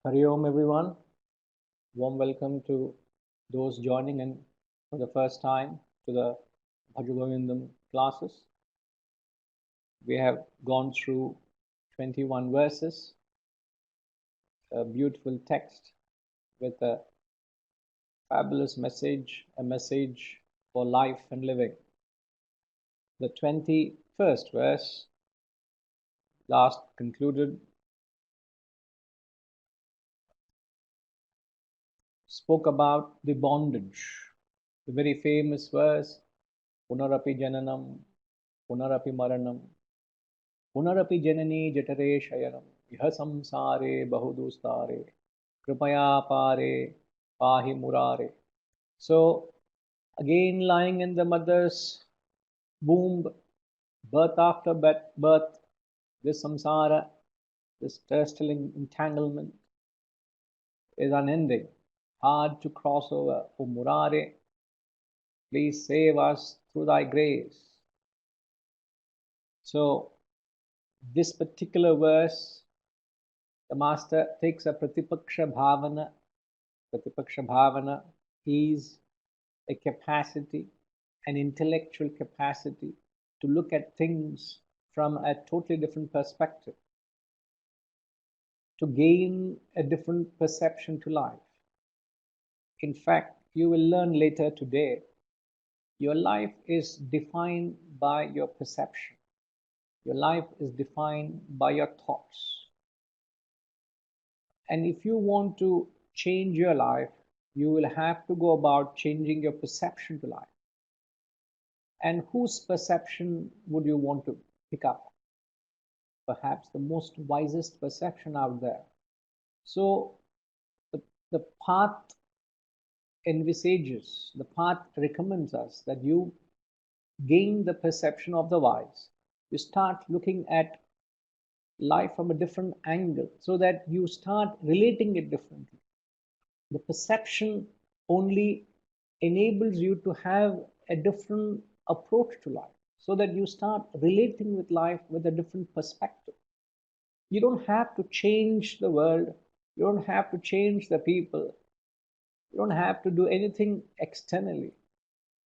Hari Om, everyone. Warm welcome to those joining in for the first time to the Bhaja Govindam classes. We have gone through 21 verses, a beautiful text with a fabulous message, a message for life and living. The 21st verse, last concluded, spoke about the bondage. The very famous verse, Punarapi Jananam, Punarapi Maranam, पुनरपि जननी जठरे शयनम यह संसारे बहुदुस्तारे कृपया पारे पाहि murare. So again lying in the mother's womb, birth after birth, this samsara, this terrestrial entanglement is unending, hard to cross over. O Murare, please save us through thy grace. So this particular verse, the master takes a Pratipaksha Bhavana. Pratipaksha Bhavana is a capacity, an intellectual capacity to look at things from a totally different perspective, to gain a different perception to life. In fact, you will learn later today, your life is defined by your perception. Your life is defined by your thoughts. And if you want to change your life, you will have to go about changing your perception to life. And whose perception would you want to pick up? Perhaps the most wisest perception out there. So the path envisages, the path recommends us that you gain the perception of the wise. You start looking at life from a different angle so that you start relating it differently. The perception only enables you to have a different approach to life so that you start relating with life with a different perspective. You don't have to change the world, you don't have to change the people, you don't have to do anything externally.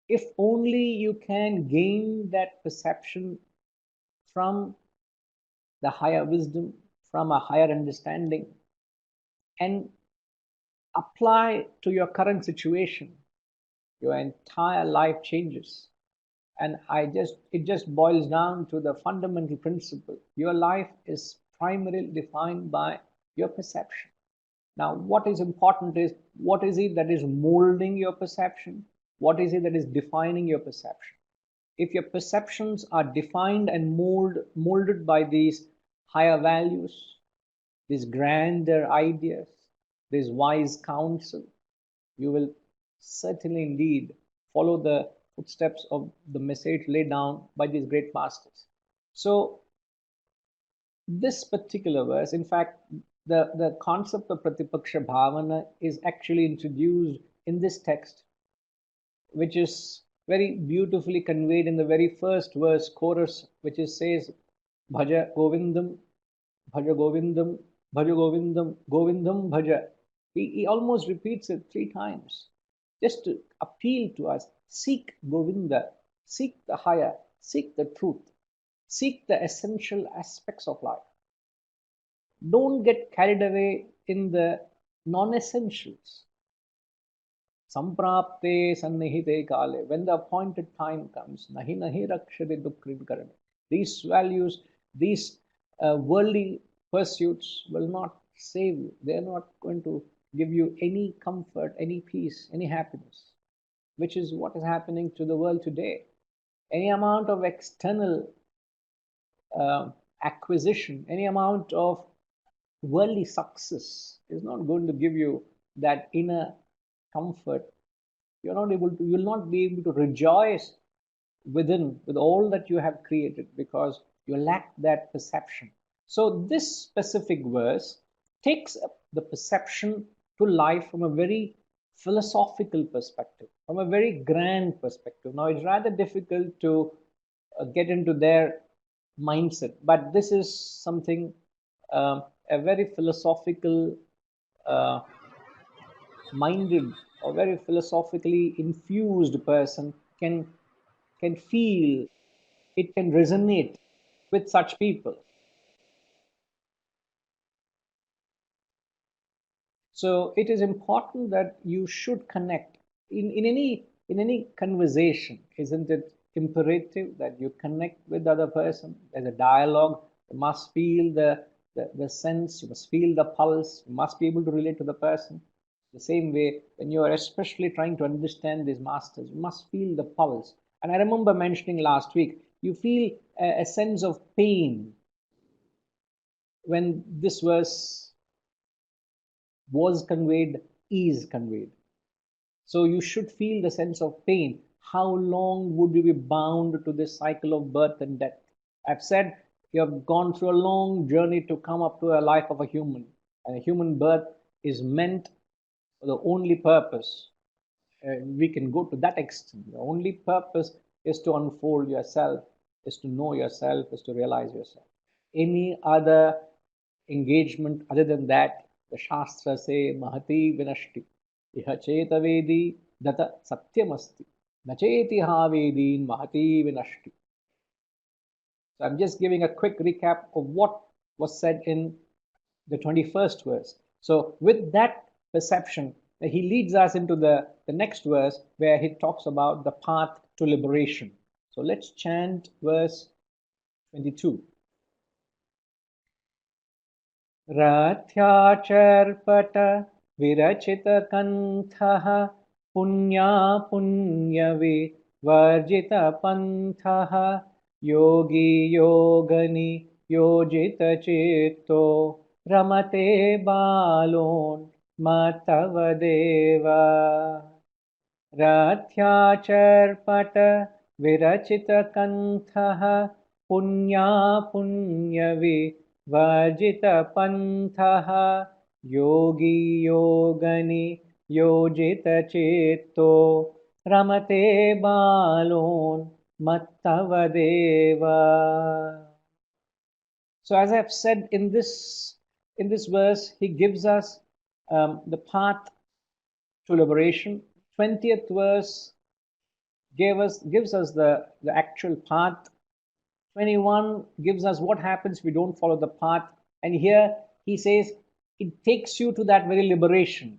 If only you can gain that perception from the higher wisdom, from a higher understanding, and apply to your current situation, your entire life changes. And it just boils down to the fundamental principle. Your life is primarily defined by your perception. Now, what is important is what is it that is molding your perception? What is it that is defining your perception? If your perceptions are defined and molded by these higher values, these grander ideas, this wise counsel, you will certainly indeed follow the footsteps of the message laid down by these great masters. So this particular verse, in fact, the concept of Pratipaksha Bhavana is actually introduced in this text, which is very beautifully conveyed in the very first verse, chorus, which is says, Bhaja Govindam, Bhaja Govindam, Bhaja Govindam, Govindam Bhaja. He almost repeats it 3 times just to appeal to us. Seek Govinda, seek the higher, seek the truth, seek the essential aspects of life. Don't get carried away in the non-essentials. Samprapte sannihite kale. When the appointed time comes, nahi nahi rakshade dukkrim karane. These values, these worldly pursuits will not save you. They are not going to give you any comfort, any peace, any happiness, which is what is happening to the world today. Any amount of external acquisition, any amount of worldly success is not going to give you that inner comfort. You're not able to, you'll not be able to rejoice within with all that you have created because you lack that perception. So this specific verse takes up the perception to life from a very philosophical perspective, from a very grand perspective. Now it's rather difficult to get into their mindset, but this is something a very philosophical minded or very philosophically infused person can feel, it can resonate with such people. So it is important that you should connect in any conversation. Isn't it imperative that you connect with the other person? There's a dialogue. You must feel the sense. You must feel the pulse. You must be able to relate to the person. The same way, when you are especially trying to understand these masters, you must feel the pulse. And I remember mentioning last week, you feel a sense of pain when this verse was conveyed, is conveyed. So you should feel the sense of pain. How long would you be bound to this cycle of birth and death? I've said you have gone through a long journey to come up to a life of a human. And a human birth is meant for the only purpose. We can go to that extent. The only purpose is to unfold yourself, is to know yourself, is to realize yourself. Any other engagement other than that, the Shastras say, Mahati Vinashti, Iha Chetavedi Data Satyamasti, Nacheti Havedin Mahati Vinashti. So I'm just giving a quick recap of what was said in the 21st verse. So with that perception, he leads us into the next verse where he talks about the path to liberation. So let's chant verse 22. रथ्याचर्पट विरचितकण्ठः पुण्यापुण्यविवर्जितपन्थः योगी योगनि योजितचित्तो रमते बालोन्मत्तवदेव रथ्याचर्पट विरचितकण्ठः पुण्यापुण्यविवर्जितपन्थः योगी योगनि योजितचित्तो रमते बालोन्मत्तवदेव. So as I've said in this verse, he gives us the path to liberation. 20th verse gives us the actual path. 21 gives us what happens if we don't follow the path. And here he says it takes you to that very liberation.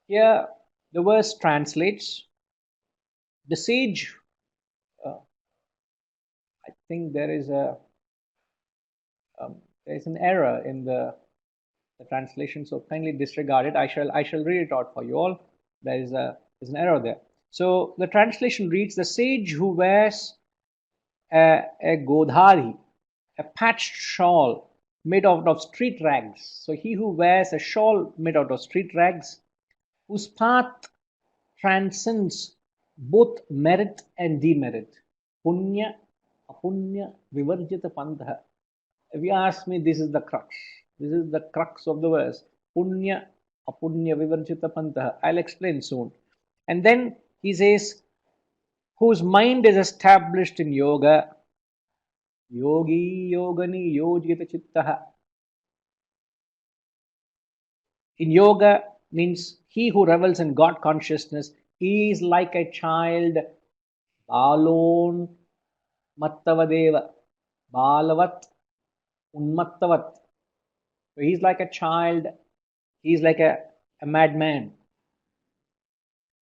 Here the verse translates, the sage, I think there is an error in the translation, so kindly disregard it. I shall read it out for you all. There's an error there. So the translation reads, the sage who wears a godhari, a patched shawl made out of street rags. So he who wears a shawl made out of street rags, whose path transcends both merit and demerit. Punya, apunya, vivarjita pantha. If you ask me, this is the crux. This is the crux of the verse. Punya, apunya, vivarjita pantha. I'll explain soon. And then he says, whose mind is established in yoga, yogi yogani yojita chittaha. In yoga means he who revels in God consciousness is like a child, balon mattavadeva, balavat unmattavat. So he's like a child, he's like a madman.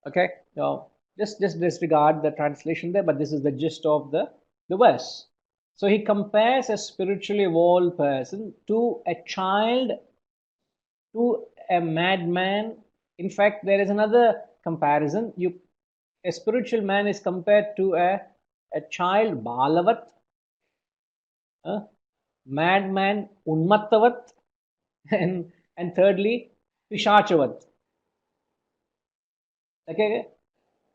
Okay, so just disregard the translation there, but this is the gist of the verse. So he compares a spiritually evolved person to a child, to a madman. In fact, there is another comparison. A spiritual man is compared to a child, balavat, madman, unmattavat, and thirdly, pishachavat. Okay,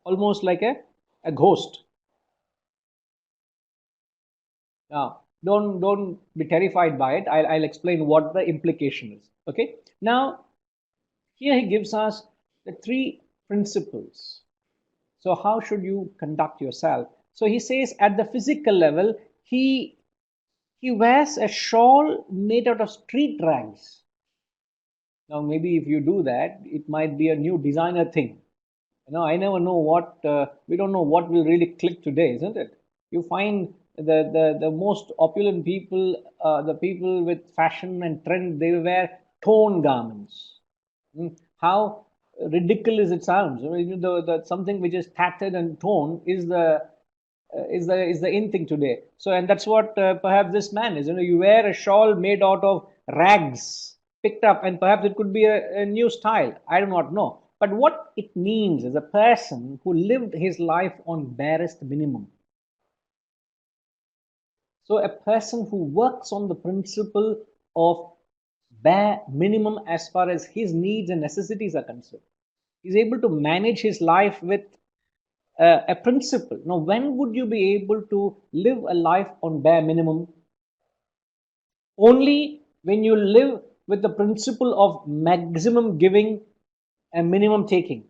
almost like a ghost. Now, don't be terrified by it. I'll explain what the implication is. Okay. Now, here he gives us the 3 principles. So how should you conduct yourself? So he says at the physical level, he wears a shawl made out of street rags. Now, maybe if you do that, it might be a new designer thing. I never know what we don't know what will really click today, isn't it? You find the most opulent people, the people with fashion and trend, they wear torn garments. How ridiculous it sounds. I mean, the something which is tattered and torn is the in thing today. So, and that's what perhaps this man is. You wear a shawl made out of rags picked up, and perhaps it could be a new style. I do not know. But what it means is a person who lived his life on barest minimum. So, a person who works on the principle of bare minimum as far as his needs and necessities are concerned, is able to manage his life with a principle. Now, when would you be able to live a life on bare minimum? Only when you live with the principle of maximum giving and minimum taking.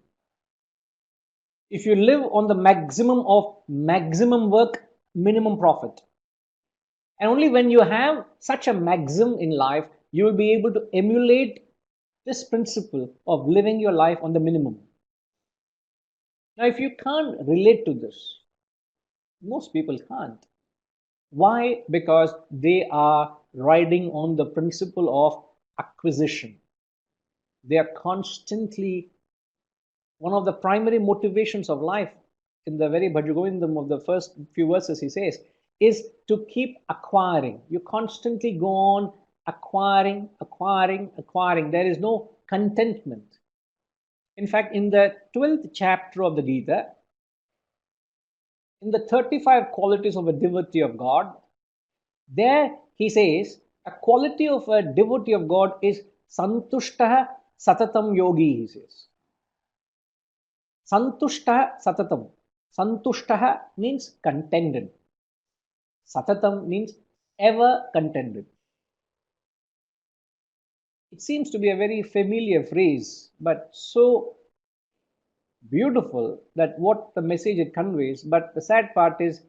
If you live on the maximum of maximum work, minimum profit. And only when you have such a maxim in life, you will be able to emulate this principle of living your life on the minimum. Now, if you can't relate to this, most people can't. Why? Because they are riding on the principle of acquisition. They are constantly, one of the primary motivations of life, in the very Bhaja Govindam of the first few verses, he says, is to keep acquiring. You constantly go on acquiring, acquiring, acquiring. There is no contentment. In fact, in the 12th chapter of the Gita, in the 35 qualities of a devotee of God, there he says a quality of a devotee of God is santushtah satatam yogi, he says. Santushtah satatam. Santushtah means contented. Satatam means ever contented. It seems to be a very familiar phrase, but so beautiful that what the message it conveys. But the sad part is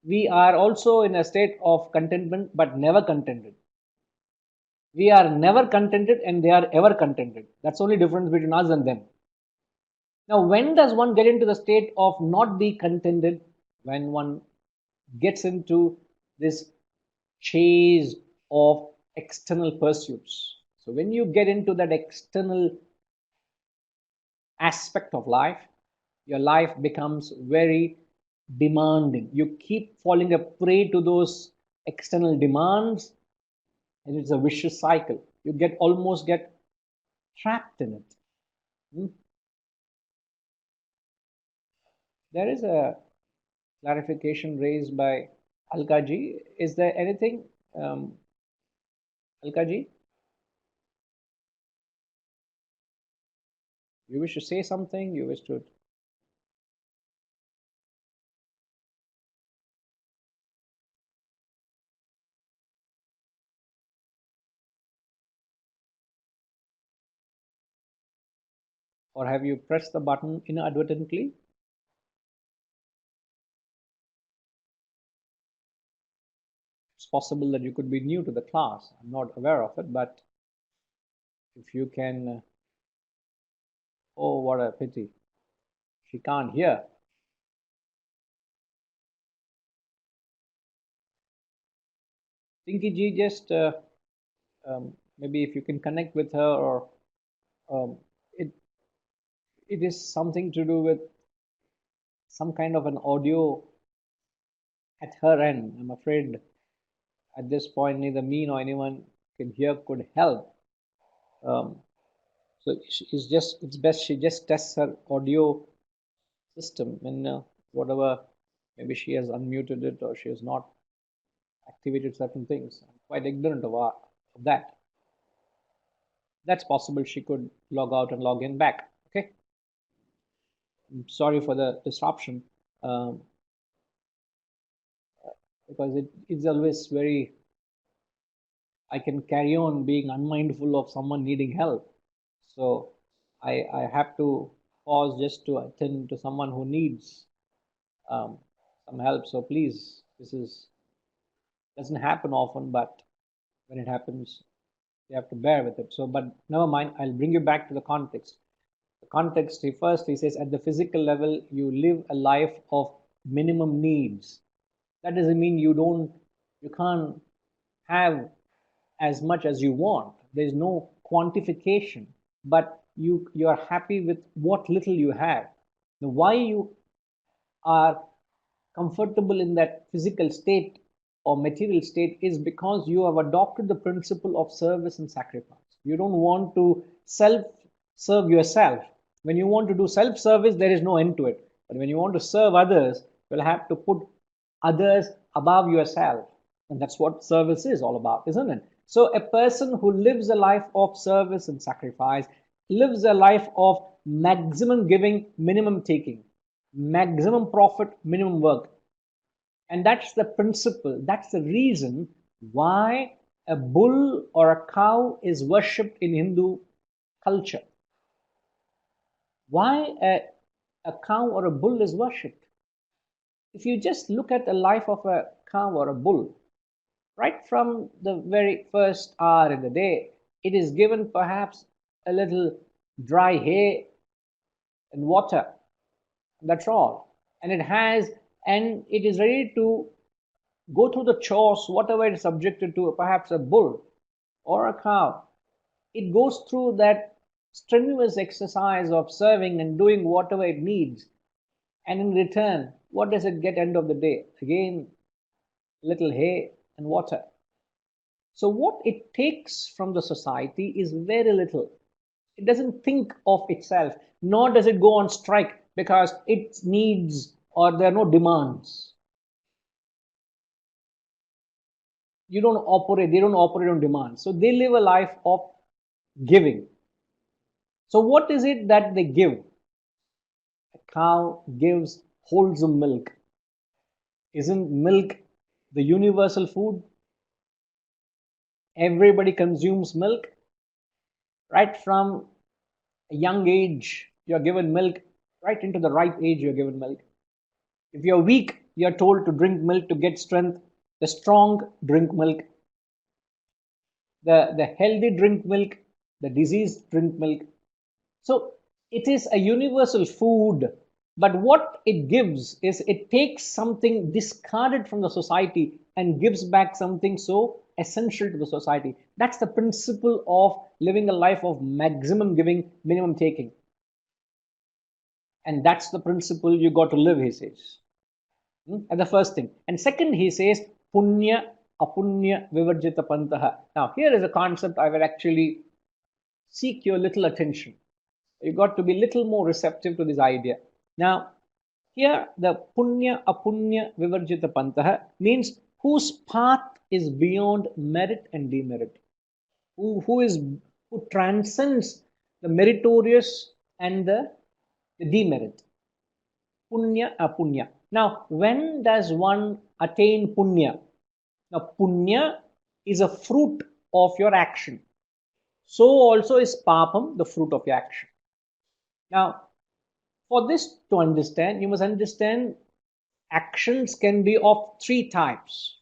we are also in a state of contentment, but never contented. We are never contented and they are ever contented. That's the only difference between us and them. Now, when does one get into the state of not be contented? When one gets into this chase of external pursuits. So, when you get into that external aspect of life, your life becomes very demanding. You keep falling a prey to those external demands, and it's a vicious cycle. You almost get trapped in it. Hmm? There is a clarification raised by Alkaji. Is there anything, Alkaji? You wish to say something? You wish to? Or have you pressed the button inadvertently? It's possible that you could be new to the class. I'm not aware of it, but if you can, oh, what a pity. She can't hear. Tinky ji, just maybe if you can connect with her, or um, it it is something to do with some kind of an audio at her end. I'm afraid at this point neither me nor anyone can hear could help. Um, so it's best she just tests her audio system, and whatever, maybe she has unmuted it or she has not activated certain things. I'm quite ignorant of that. That's possible. She could log out and log in back. Okay. I'm sorry for the disruption, um, because it's always very. I can carry on being unmindful of someone needing help. So I have to pause just to attend to someone who needs um, some help. So please, this is doesn't happen often, but when it happens, You have to bear with it. So, but never mind, I'll bring you back to the context. The context, he says, at the physical level, you live a life of minimum needs. That doesn't mean you can't have as much as you want. There's no quantification, but you are happy with what little you have. Now, why you are comfortable in that physical state or material state is because you have adopted the principle of service and sacrifice. You don't want to self serve yourself. When you want to do self service, there is no end to it. But when you want to serve others, you'll have to put others above yourself. And that's what service is all about, isn't it? So, a person who lives a life of service and sacrifice lives a life of maximum giving, minimum taking, maximum profit, minimum work. And that's the principle, that's the reason why a bull or a cow is worshipped in Hindu culture. Why a cow or a bull is worshipped? If you just look at the life of a cow or a bull, right from the very first hour in the day, it is given perhaps a little dry hay and water. That's all. And it is ready to go through the chores, whatever it is subjected to, perhaps a bull or a cow. It goes through that strenuous exercise of serving and doing whatever it needs. And in return, what does it get end of the day? Again, little hay and water. So what it takes from the society is very little. It doesn't think of itself, nor does it go on strike because it needs or there are no demands. They don't operate on demand. So they live a life of giving. So what is it that they give? A cow gives wholesome milk. Isn't milk the universal food? Everybody consumes milk. Right from a young age, you're given milk. Right into the ripe age, you're given milk. If you're weak, you're told to drink milk to get strength. The strong drink milk. The healthy drink milk. The diseased drink milk. So it is a universal food, but what it gives is it takes something discarded from the society and gives back something so essential to the society. That's the principle of living a life of maximum giving, minimum taking. And that's the principle you got to live, he says. And the first thing. And second, he says, punya apunya vivarjita pantaha. Now, here is a concept I will actually seek your little attention. You got to be little more receptive to this idea. Now, here the punya apunya vivarjita pantaha means whose path is beyond merit and demerit, who transcends the meritorious and the demerit. Punya apunya. Now, when does one attain punya? Now, punya is a fruit of your action. So also is papam, the fruit of your action. Now, for this to understand, you must understand actions can be of three types.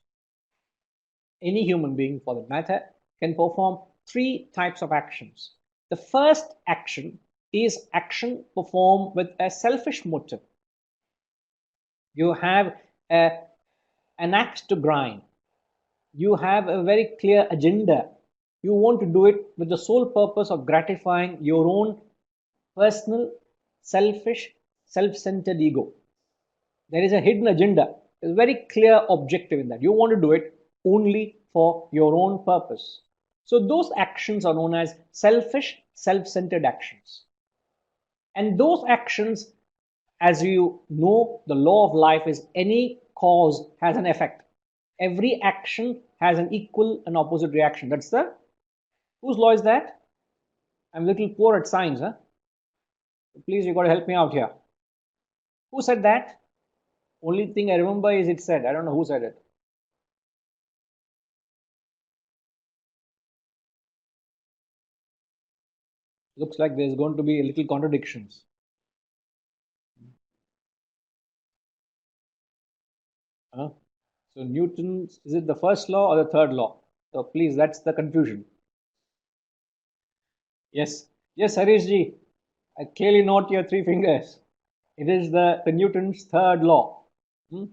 Any human being, for that matter, can perform three types of actions. The first action is action performed with a selfish motive. You have an axe to grind. You have a very clear agenda. You want to do it with the sole purpose of gratifying your own personal, selfish, self-centered ego. There is a hidden agenda. There's a very clear objective in that. You want to do it only for your own purpose. So those actions are known as selfish, self-centered actions. And those actions, as you know, the law of life is any cause has an effect. Every action has an equal and opposite reaction. That's the, whose law is that? I'm a little poor at science, huh? Please, you got to help me out here. Who said that? Only thing I remember is it said. I don't know who said it. Looks like there's going to be a little contradictions. Huh? So Newton's, is it the first law or the third law? So please, that's the confusion. Yes, yes, Harishji. I clearly note your three fingers. It is the Newton's third law. Hmm?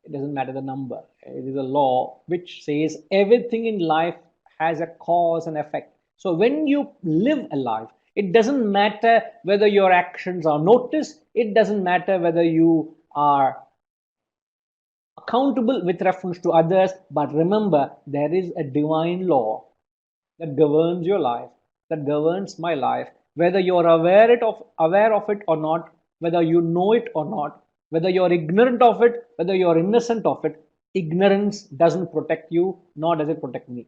It doesn't matter the number. It is a law which says everything in life has a cause and effect. So when you live a life, it doesn't matter whether your actions are noticed. It doesn't matter whether you are accountable with reference to others. But remember, there is a divine law that governs your life, that governs my life, whether you're aware of it or not, whether you know it or not, whether you're ignorant of it, whether you're innocent of it. Ignorance doesn't protect you, nor does it protect me.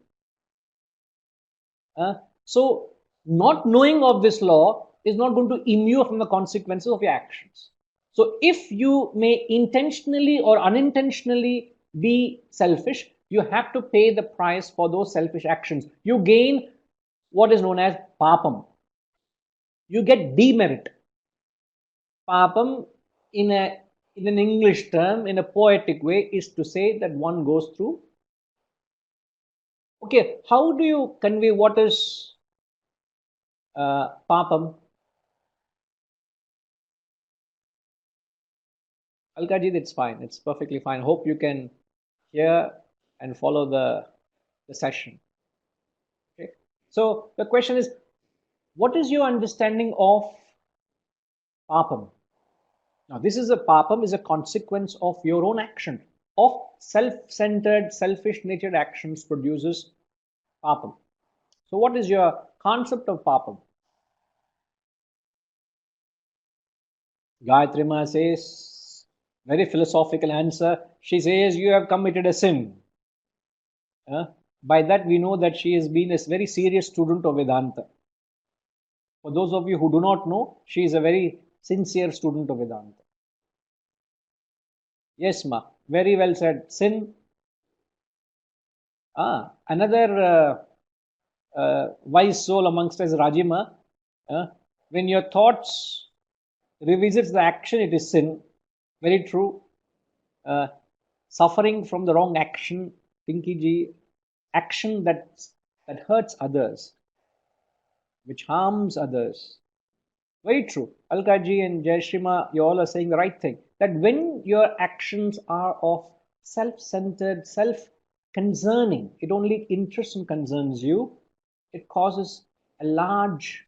So, not knowing of this law is not going to immune from the consequences of your actions. So, if you may intentionally or unintentionally be selfish, you have to pay the price for those selfish actions. You gain what is known as papam. You get demerit. Papam, in an English term, in a poetic way, is to say that one goes through. Okay, how do you convey what is papam? Alkaji, that's fine. It's perfectly fine. Hope you can hear and follow the session. Okay. So the question is, what is your understanding of papam? Now, this is a papam is a consequence of your own action. Of self-centered, selfish-natured actions produces papam. So, what is your concept of papam? Gayatri Ma says, very philosophical answer. She says, you have committed a sin. By that, we know that she has been a very serious student of Vedanta. For those of you who do not know, she is a very sincere student of Vedanta. Yes, ma. Very well said. Sin. Another wise soul amongst us, Rajima. When your thoughts revisits the action, it is sin. Very true. Uh, Suffering from the wrong action, Pinky ji, action that hurts others, which harms others. Very true. Alkaji and Jayashrima, you all are saying the right thing. That when your actions are of self-centered, self-concerning, it only interests and concerns you, it causes a large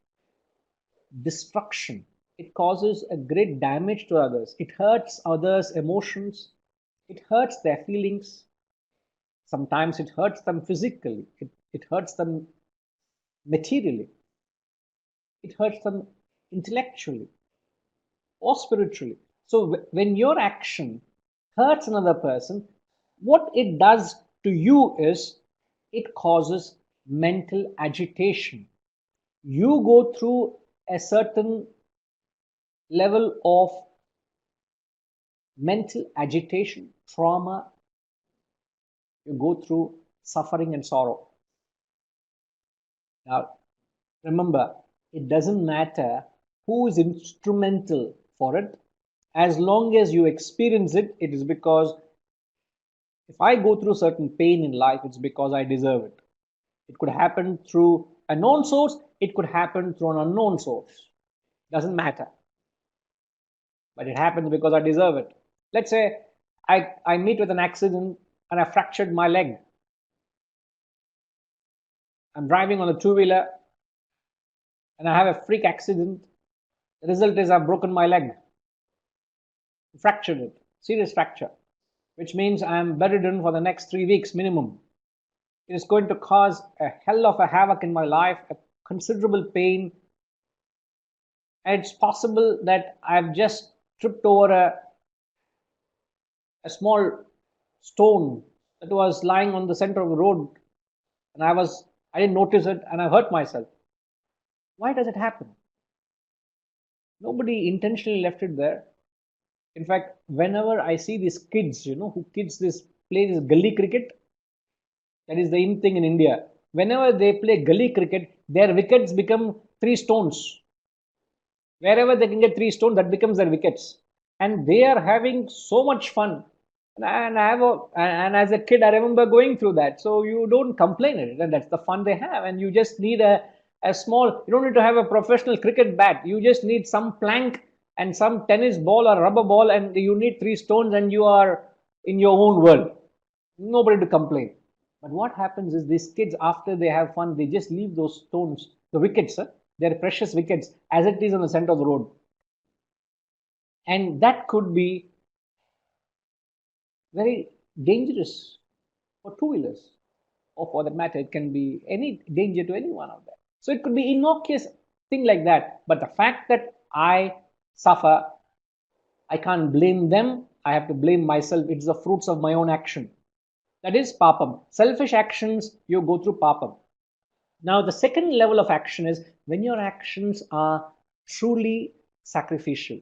destruction. It causes a great damage to others. It hurts others' emotions. It hurts their feelings. Sometimes it hurts them physically. It hurts them materially. It hurts them intellectually or spiritually. So when your action hurts another person, what it does to you is it causes mental agitation. You go through a certain level of mental agitation, trauma, you go through suffering and sorrow. Now, remember, it doesn't matter who is instrumental for it. As long as you experience it, it is because if I go through certain pain in life, it's because I deserve it. It could happen through a known source, it could happen through an unknown source. Doesn't matter. But it happens because I deserve it. Let's say I meet with an accident and I fractured my leg. I'm driving on a two-wheeler and I have a freak accident. The result is I've broken my leg, fractured it, serious fracture, which means I'm bedridden for the next 3 weeks minimum. It is going to cause a hell of a havoc in my life, a considerable pain. And it's possible that I've just tripped over a small stone that was lying on the center of the road, and I didn't notice it, and I hurt myself. Why does it happen? Nobody intentionally left it there. In fact, whenever I see these kids, who kids this play this gully cricket, that is the in thing in India. Whenever they play gully cricket, their wickets become three stones. Wherever they can get three stones, that becomes their wickets, and they are having so much fun. And as a kid, I remember going through that. So you don't complain at it, and that's the fun they have. And you just need A small, you don't need to have a professional cricket bat. You just need some plank and some tennis ball or rubber ball, and you need three stones, and you are in your own world. Nobody to complain. But what happens is these kids, after they have fun, they just leave those stones, the wickets, they're precious wickets, as it is on the center of the road. And that could be very dangerous for two-wheelers, or for that matter, it can be any danger to anyone out there. So it could be innocuous thing like that. But the fact that I suffer, I can't blame them. I have to blame myself. It's the fruits of my own action. That is papam. Selfish actions, you go through papam. Now, the second level of action is when your actions are truly sacrificial.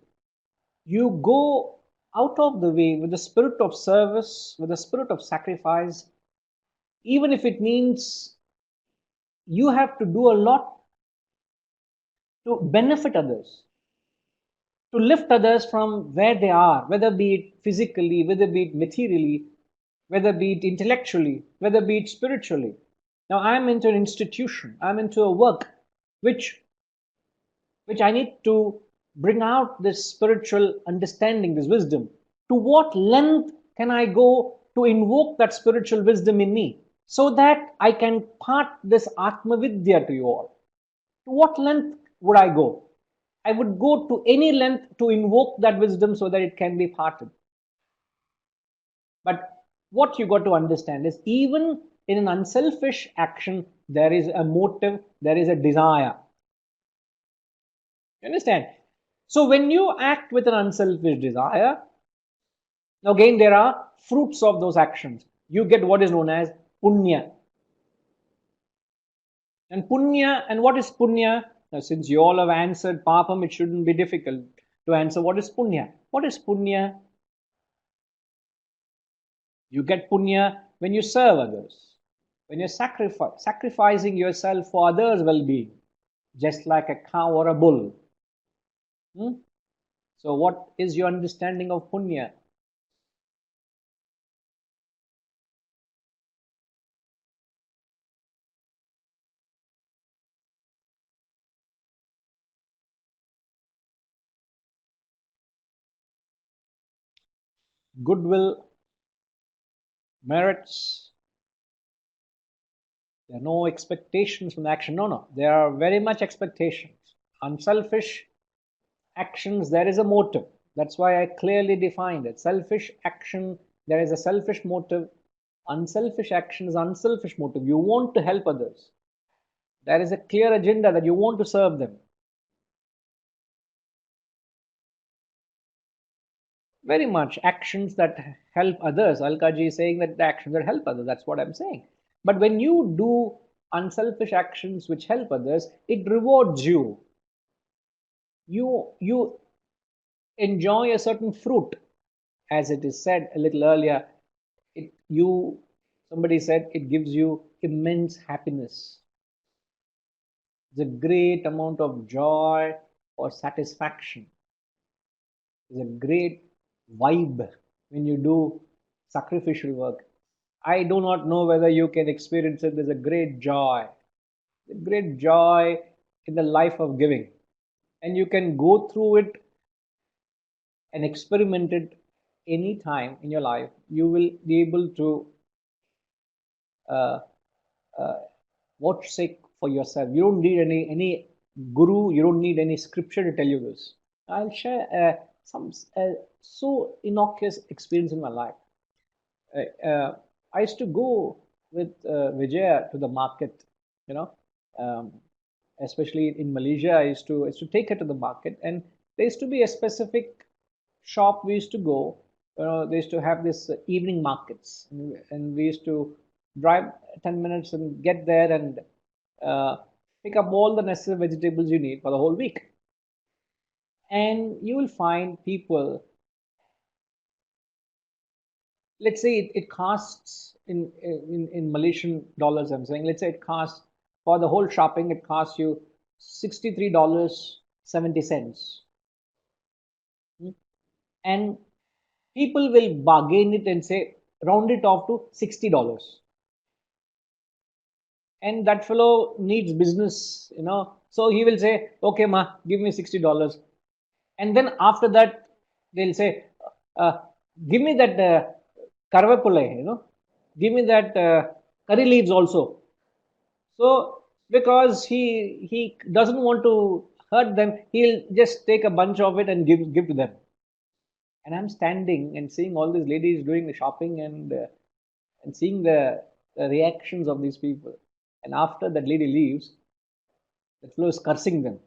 You go out of the way with the spirit of service, with the spirit of sacrifice, even if it means you have to do a lot to benefit others, to lift others from where they are, whether be it physically, whether be it materially, whether be it intellectually, whether be it spiritually. Now, I'm into an institution, I'm into a work which I need to bring out this spiritual understanding, this wisdom. To what length can I go to invoke that spiritual wisdom in me so that I can part this Atma Vidya to you all? To what length would I go? I would go to any length to invoke that wisdom so that it can be parted. But what you got to understand is even in an unselfish action, there is a motive, there is a desire. You understand? So when you act with an unselfish desire, again there are fruits of those actions. You get what is known as punya. And punya, and what is punya? Now, since you all have answered papam, it shouldn't be difficult to answer what is punya. What is punya? You get punya when you serve others, when you're sacrificing yourself for others' well-being, just like a cow or a bull. So what is your understanding of punya? Goodwill, merits. There are no expectations from the action. No. There are very much expectations. Unselfish actions, there is a motive. That's why I clearly defined it. Selfish action, there is a selfish motive. Unselfish action is unselfish motive. You want to help others. There is a clear agenda that you want to serve them. Very much actions that help others. Alkaji is saying that the actions that help others. That's what I'm saying. But when you do unselfish actions which help others, it rewards you. You enjoy a certain fruit, as it is said a little earlier. Somebody said it gives you immense happiness. It's a great amount of joy or satisfaction. It's a great vibe when you do sacrificial work. I do not know whether you can experience it. There's a great joy in the life of giving. And you can go through it and experiment it any time in your life. You will be able to uh, uh, watch sake for yourself. You don't need any guru. You don't need any scripture to tell you this. I'll share some so innocuous experience in my life. I used to go with Vijaya to the market, you know, um, especially in Malaysia. I used to take her to the market, and there used to be a specific shop we used to go. They used to have this evening markets, and we used to drive 10 minutes and get there and uh, pick up all the necessary vegetables you need for the whole week. And you will find people, let's say it costs in Malaysian dollars, I'm saying, let's say it costs for the whole shopping, it costs you $63.70. And people will bargain it and say, round it off to $60. and that fellow needs business, so he will say, okay ma, give me $60. And then after that they'll say, uh, give me that karvapule, give me that curry leaves also. So because he doesn't want to hurt them, he'll just take a bunch of it and give to them. And I'm standing and seeing all these ladies doing the shopping, and seeing the reactions of these people. And after that lady leaves, that fellow is cursing them.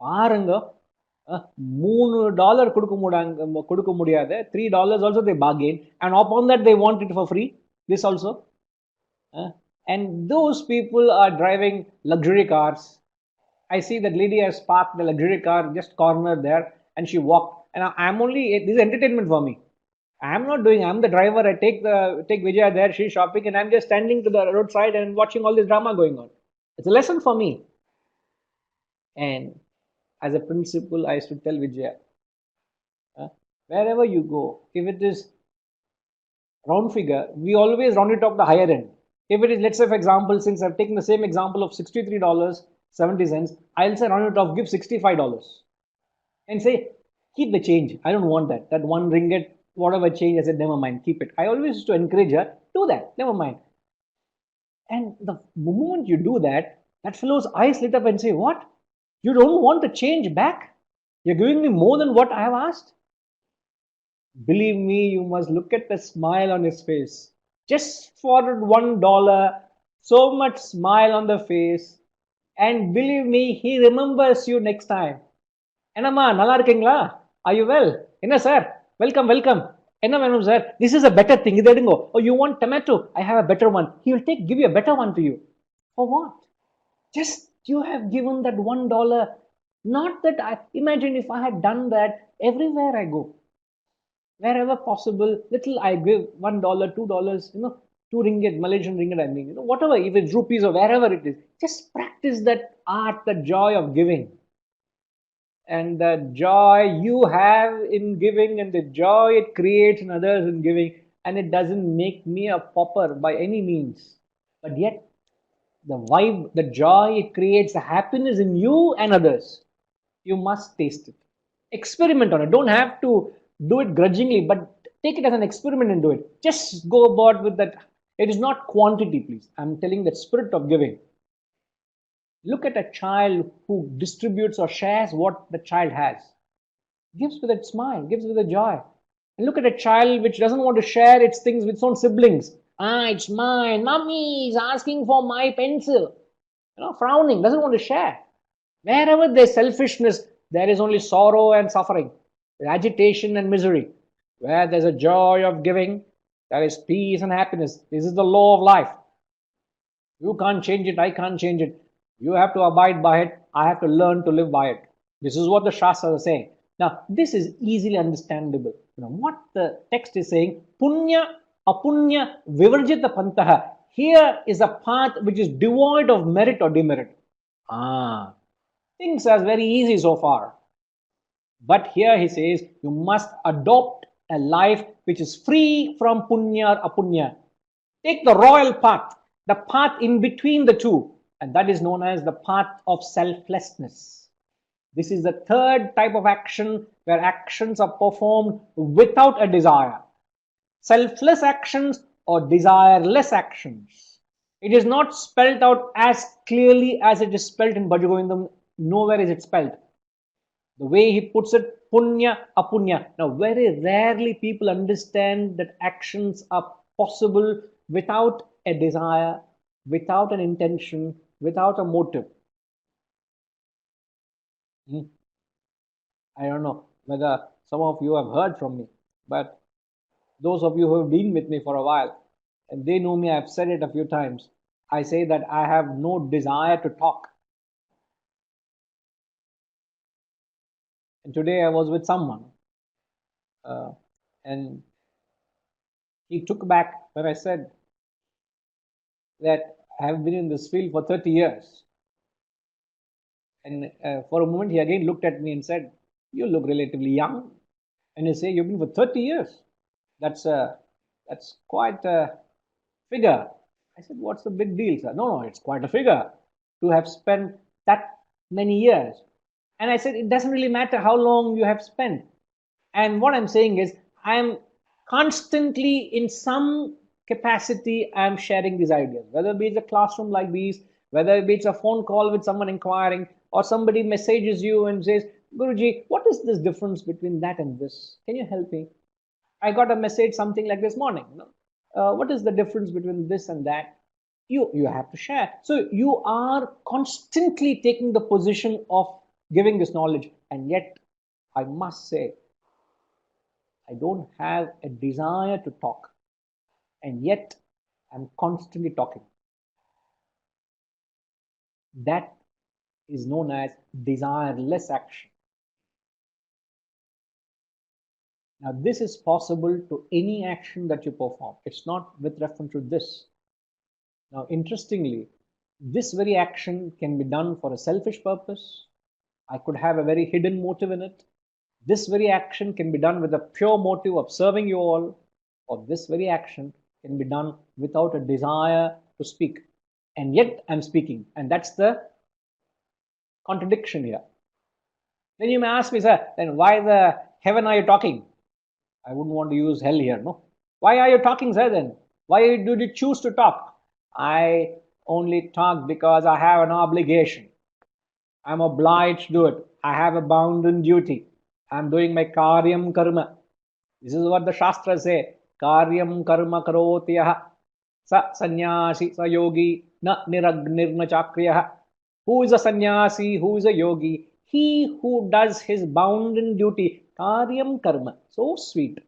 பாருங்க, $3 கொடுக்க முடியாத, $3 also they bargain, and upon that they want it for free, this also. And those people are driving luxury cars. I see that lady has parked the luxury car just corner there, and she walked, and I'm only, this is entertainment for me. I'm not doing, I'm the driver. I take Vijaya there, she's shopping, and I'm just standing to the roadside and watching all this drama going on. It's a lesson for me. And as a principle, I used to tell Vijaya, wherever you go, if it is round figure, we always round it up the higher end. If it is, let's say, for example, since I've taken the same example of $63.70, I'll say round it off, give $65 and say, keep the change. I don't want that. That one ringgit, whatever change, I said, never mind, keep it. I always used to encourage her, do that, never mind. And the moment you do that, that fellow's eyes lit up and say, what? You don't want the change back? You're giving me more than what I have asked? Believe me, you must look at the smile on his face. Just for $1, so much smile on the face. And believe me, he remembers you next time. Enamma, nalla irukingla? Are you well? Enna sir? Welcome, welcome. Enna venum sir? This is a better thing. Idu edungo. Oh, you want tomato? I have a better one. He will give you a better one to you. For what? Just you have given that $1. Not that imagine if I had done that everywhere I go. Wherever possible, little I give $1, $2, 2 ringgit, Malaysian ringgit, I mean, whatever, if it's rupees or wherever it is, just practice that art, the joy of giving. And the joy you have in giving, and the joy it creates in others in giving, and it doesn't make me a pauper by any means. But yet, the vibe, the joy it creates, the happiness in you and others, you must taste it. Experiment on it. Don't have to do it grudgingly, but take it as an experiment and do it. Just go about with that. It is not quantity, please. I'm telling that spirit of giving. Look at a child who distributes or shares what the child has. Gives with a smile, gives with a joy. And look at a child which doesn't want to share its things with its own siblings. It's mine. Mommy is asking for my pencil. Frowning, doesn't want to share. Wherever there's selfishness, there is only sorrow and suffering, agitation and misery. Where there's a joy of giving, there is peace and happiness. This is the law of life. You can't change it, I can't change it. You have to abide by it. I have to learn to live by it. This is what the Shastras are saying. Now, this is easily understandable. What the text is saying, punya, apunya, vivarjita pantaha. Here is a path which is devoid of merit or demerit. Things are very easy so far. But here he says, you must adopt a life which is free from punya or apunya. Take the royal path, the path in between the two, and that is known as the path of selflessness. This is the third type of action where actions are performed without a desire. Selfless actions or desireless actions. It is not spelled out as clearly as it is spelled in Bhaja Govindam. Nowhere is it spelled. The way he puts it, punya, apunya. Now, very rarely people understand that actions are possible without a desire, without an intention, without a motive. I don't know whether some of you have heard from me, but those of you who have been with me for a while, and they know me, I've said it a few times. I say that I have no desire to talk. And today I was with someone, and he took back when I said that I have been in this field for 30 years. And for a moment, he again looked at me and said, you look relatively young. And he said, you've been for 30 years. That's quite a figure. I said, what's the big deal, sir? No, it's quite a figure to have spent that many years. And I said, it doesn't really matter how long you have spent. And what I'm saying is, I'm constantly in some capacity, I'm sharing these ideas, whether it be a classroom like these, whether it be a phone call with someone inquiring, or somebody messages you and says, Guruji, what is this difference between that and this? Can you help me? I got a message something like this morning. What is the difference between this and that? You have to share. So you are constantly taking the position of giving this knowledge, and yet I must say, I don't have a desire to talk, and yet I'm constantly talking. That is known as desireless action. Now, this is possible to any action that you perform. It's not with reference to this. Now, interestingly, this very action can be done for a selfish purpose. I could have a very hidden motive in it. This very action can be done with a pure motive of serving you all, or this very action can be done without a desire to speak. And yet I'm speaking, and that's the contradiction here. Then you may ask me, sir, then why the heaven are you talking? I wouldn't want to use hell here, no? Why are you talking, sir, then? Why did you choose to talk? I only talk because I have an obligation. I'm obliged to do it. I have a bounden duty. I'm doing my karyam karma. This is what the Shastras say. Karyam karma karotiyah. Sa sannyasi, sa yogi, na niragnirna chakriyah. Who is a sannyasi? Who is a yogi? He who does his bounden duty. Karyam karma. So sweet.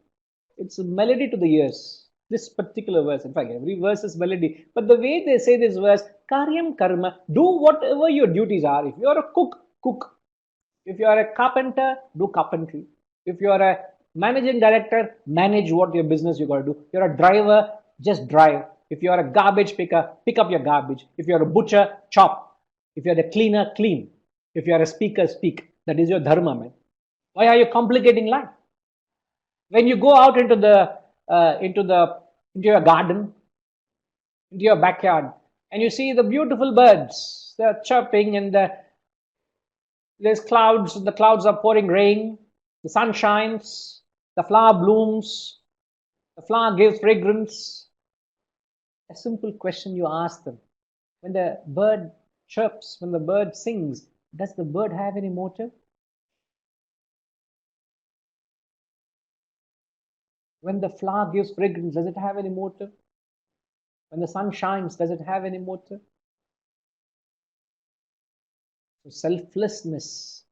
It's a melody to the ears. This particular verse, in fact, every verse is melody. But the way they say this verse, Karyam karma, do whatever your duties are. If you're a cook, cook. If you are a carpenter, do carpentry. If you are a managing director, manage what your business you got to do. You're a driver, just drive. If you are a garbage picker, pick up your garbage. If you're a butcher, chop. If you're a cleaner, clean. If you're a speaker, speak. That is your dharma, man. Why are you complicating life? When you go out into your garden, into your backyard, and you see the beautiful birds, they're chirping, and there's clouds, the clouds are pouring rain, the sun shines, the flower blooms, the flower gives fragrance. A simple question you ask them. When the bird chirps, when the bird sings, does the bird have any motive? When the flower gives fragrance, does it have any motive? When the sun shines, does it have any motive? So selflessness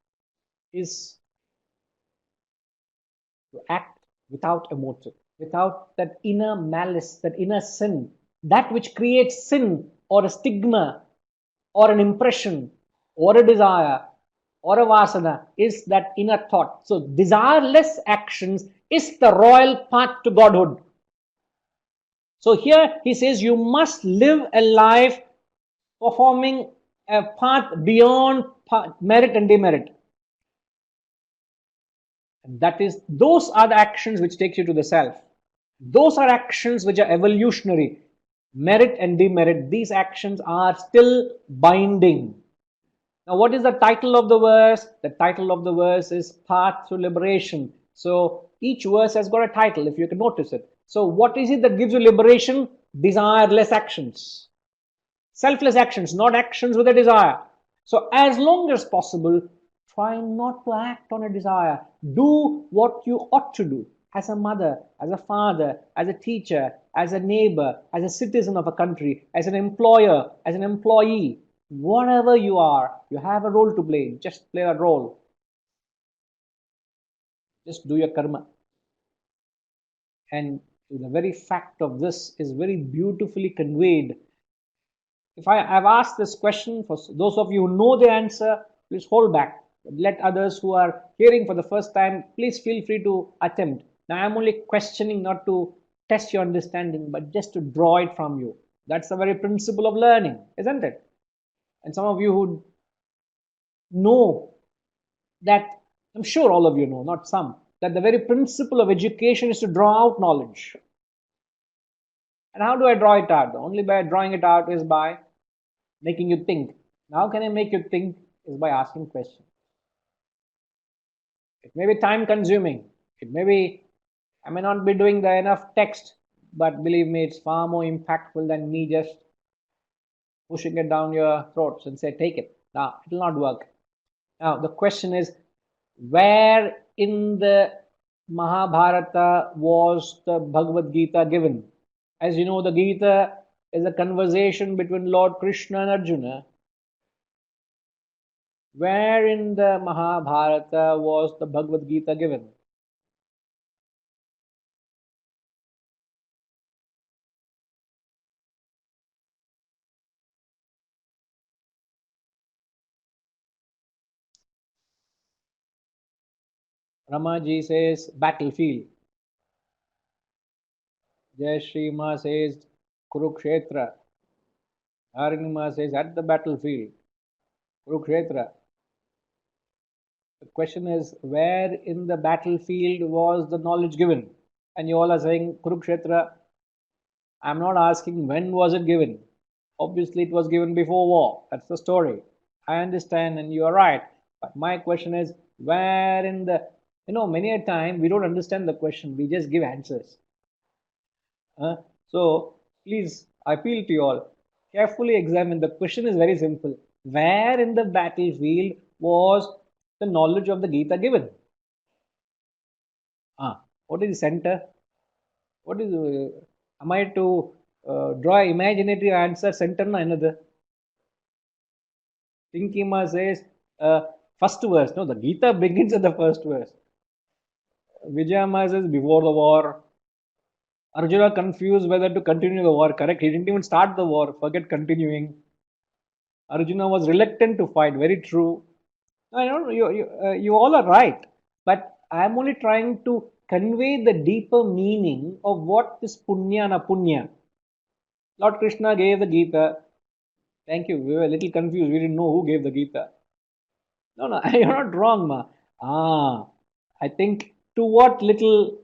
is to act without a motive, without that inner malice, that inner sin, that which creates sin or a stigma or an impression or a desire or a vasana is that inner thought. So desireless actions is the royal path to godhood. So here he says you must live a life performing a path beyond merit and demerit. And that is, those are the actions which take you to the self. Those are actions which are evolutionary. Merit and demerit, these actions are still binding. Now, what is the title of the verse? The title of the verse is Path to Liberation. So each verse has got a title, if you can notice it. So what is it that gives you liberation? Desireless actions. Selfless actions, not actions with a desire. So as long as possible, try not to act on a desire. Do what you ought to do. As a mother, as a father, as a teacher, as a neighbor, as a citizen of a country, as an employer, as an employee, whatever you are, you have a role to play. Just play a role. Just do your karma. And the very fact of this is very beautifully conveyed. If I've asked this question, for those of you who know the answer, please hold back. Let others who are hearing for the first time, please feel free to attempt. Now, I'm only questioning not to test your understanding, but just to draw it from you. That's the very principle of learning, isn't it? And some of you who know that, I'm sure all of you know, not some, that the very principle of education is to draw out knowledge. And how do I draw it out? The only way drawing it out is by making you think. Now, how can I make you think? Is by asking questions. It may be time consuming. It may be, I may not be doing the enough text, but believe me, it's far more impactful than me just pushing it down your throats and say, take it. Now, it will not work. Now, the question is, where in the Mahabharata was the Bhagavad Gita given? As you know, the Gita is a conversation between Lord Krishna and Arjuna. Where in the Mahabharata was the Bhagavad Gita given? Ramaji says battlefield. Jai Shri Ma says Kurukshetra. Harinima says at the battlefield. Kurukshetra. The question is, where in the battlefield was the knowledge given? And you all are saying Kurukshetra. I'm not asking when was it given. Obviously, it was given before war. That's the story. I understand, and you are right. But my question is, where in the, many a time we don't understand the question. We just give answers. So please, I appeal to you all, carefully examine. The question is very simple. Where in the battlefield was the knowledge of the Gita given? What is the center? What is, am I to draw imaginary answer center na another? Tinkima says, first verse. No, the Gita begins at the first verse. Vijayama says, before the war. Arjuna confused whether to continue the war. Correct. He didn't even start the war. Forget continuing. Arjuna was reluctant to fight. Very true. I don't. You all are right. But I am only trying to convey the deeper meaning of what is punya and apunya. Lord Krishna gave the Gita. Thank you. We were a little confused. We didn't know who gave the Gita. No, you're not wrong, ma. I think to what a little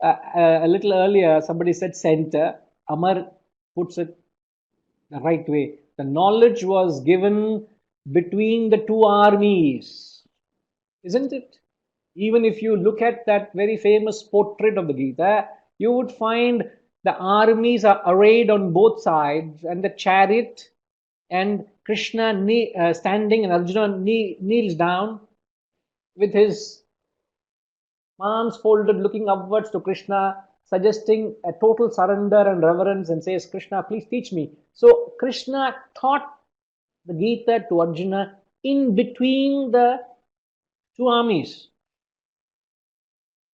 earlier somebody said center. Amar puts it the right way. The knowledge was given between the two armies, isn't it? Even if you look at that very famous portrait of the Gita, you would find the armies are arrayed on both sides, and the chariot, and Krishna standing, and Arjuna kneels down with his palms folded, looking upwards to Krishna, suggesting a total surrender and reverence, and says, Krishna, please teach me. So Krishna taught the Gita to Arjuna in between the two armies.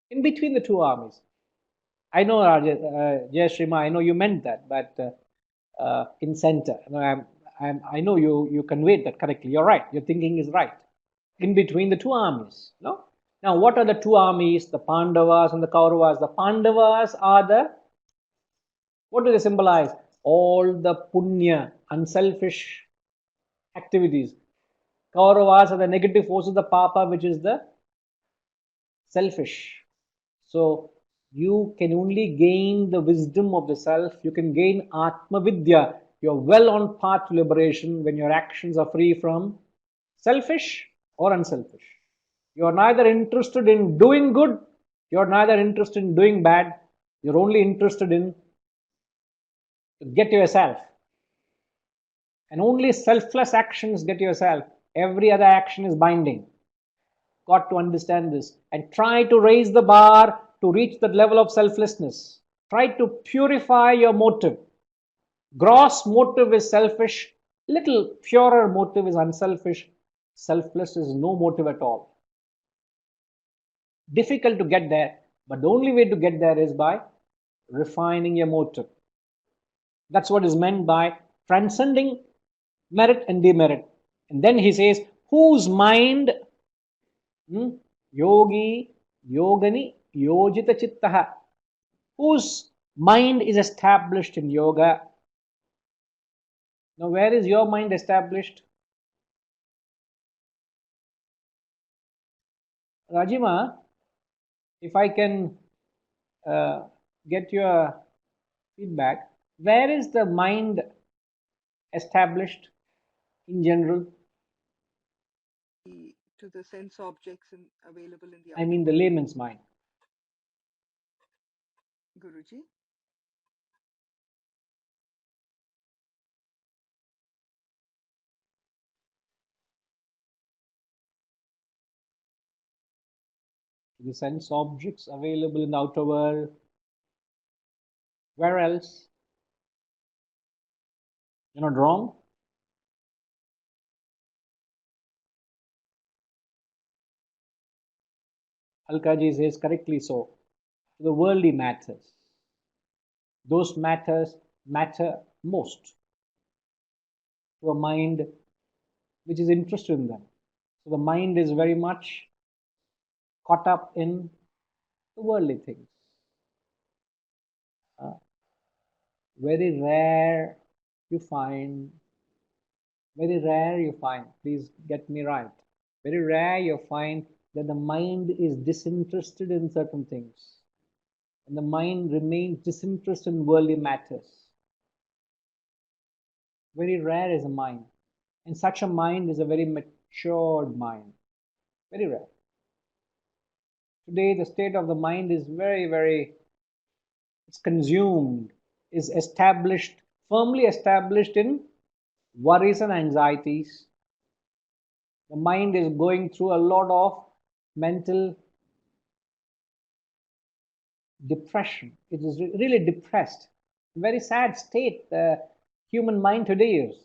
In between the two armies. I know, Jai Shrima, I know you meant that, but in center. I know you conveyed that correctly. You're right. Your thinking is right. In between the two armies. No? Now, what are the two armies? The Pandavas and the Kauravas. The Pandavas are what do they symbolize? All the punya, unselfish activities. Kauravas are the negative forces, the papa, which is the selfish. So, you can only gain the wisdom of the self. You can gain Atma Vidya. You're well on path to liberation when your actions are free from selfish or unselfish. You're neither interested in doing good, you're neither interested in doing bad, you're only interested in to get yourself. And only selfless actions get yourself. Every other action is binding. Got to understand this and try to raise the bar to reach that level of selflessness. Try to purify your motive. Gross motive is selfish, little purer motive is unselfish, selfless is no motive at all. Difficult to get there, but the only way to get there is by refining your motive. That's what is meant by transcending merit and demerit. And then he says, whose mind, yogi, yogani, yojita chittaha, whose mind is established in yoga. Now, where is your mind established? Rajima, if I can get your feedback, Where is the mind established in general? To the sense objects available in the I outer mean the world, layman's mind. Guruji. The sense objects available in the outer world. Where else? You're not wrong. Alkaji says correctly so. The worldly matters. Those matters matter most to a mind which is interested in them. So the mind is very much caught up in the worldly things. Uh, very rare you find, very rare you find, please get me right, very rare you find that the mind is disinterested in certain things and the mind remains disinterested in worldly matters. Very rare is a mind. And such a mind is a very matured mind. Very rare. Today, the state of the mind is it's consumed, is established, firmly established in worries and anxieties. The mind is going through a lot of mental depression. It is really depressed. Very sad state the human mind today is.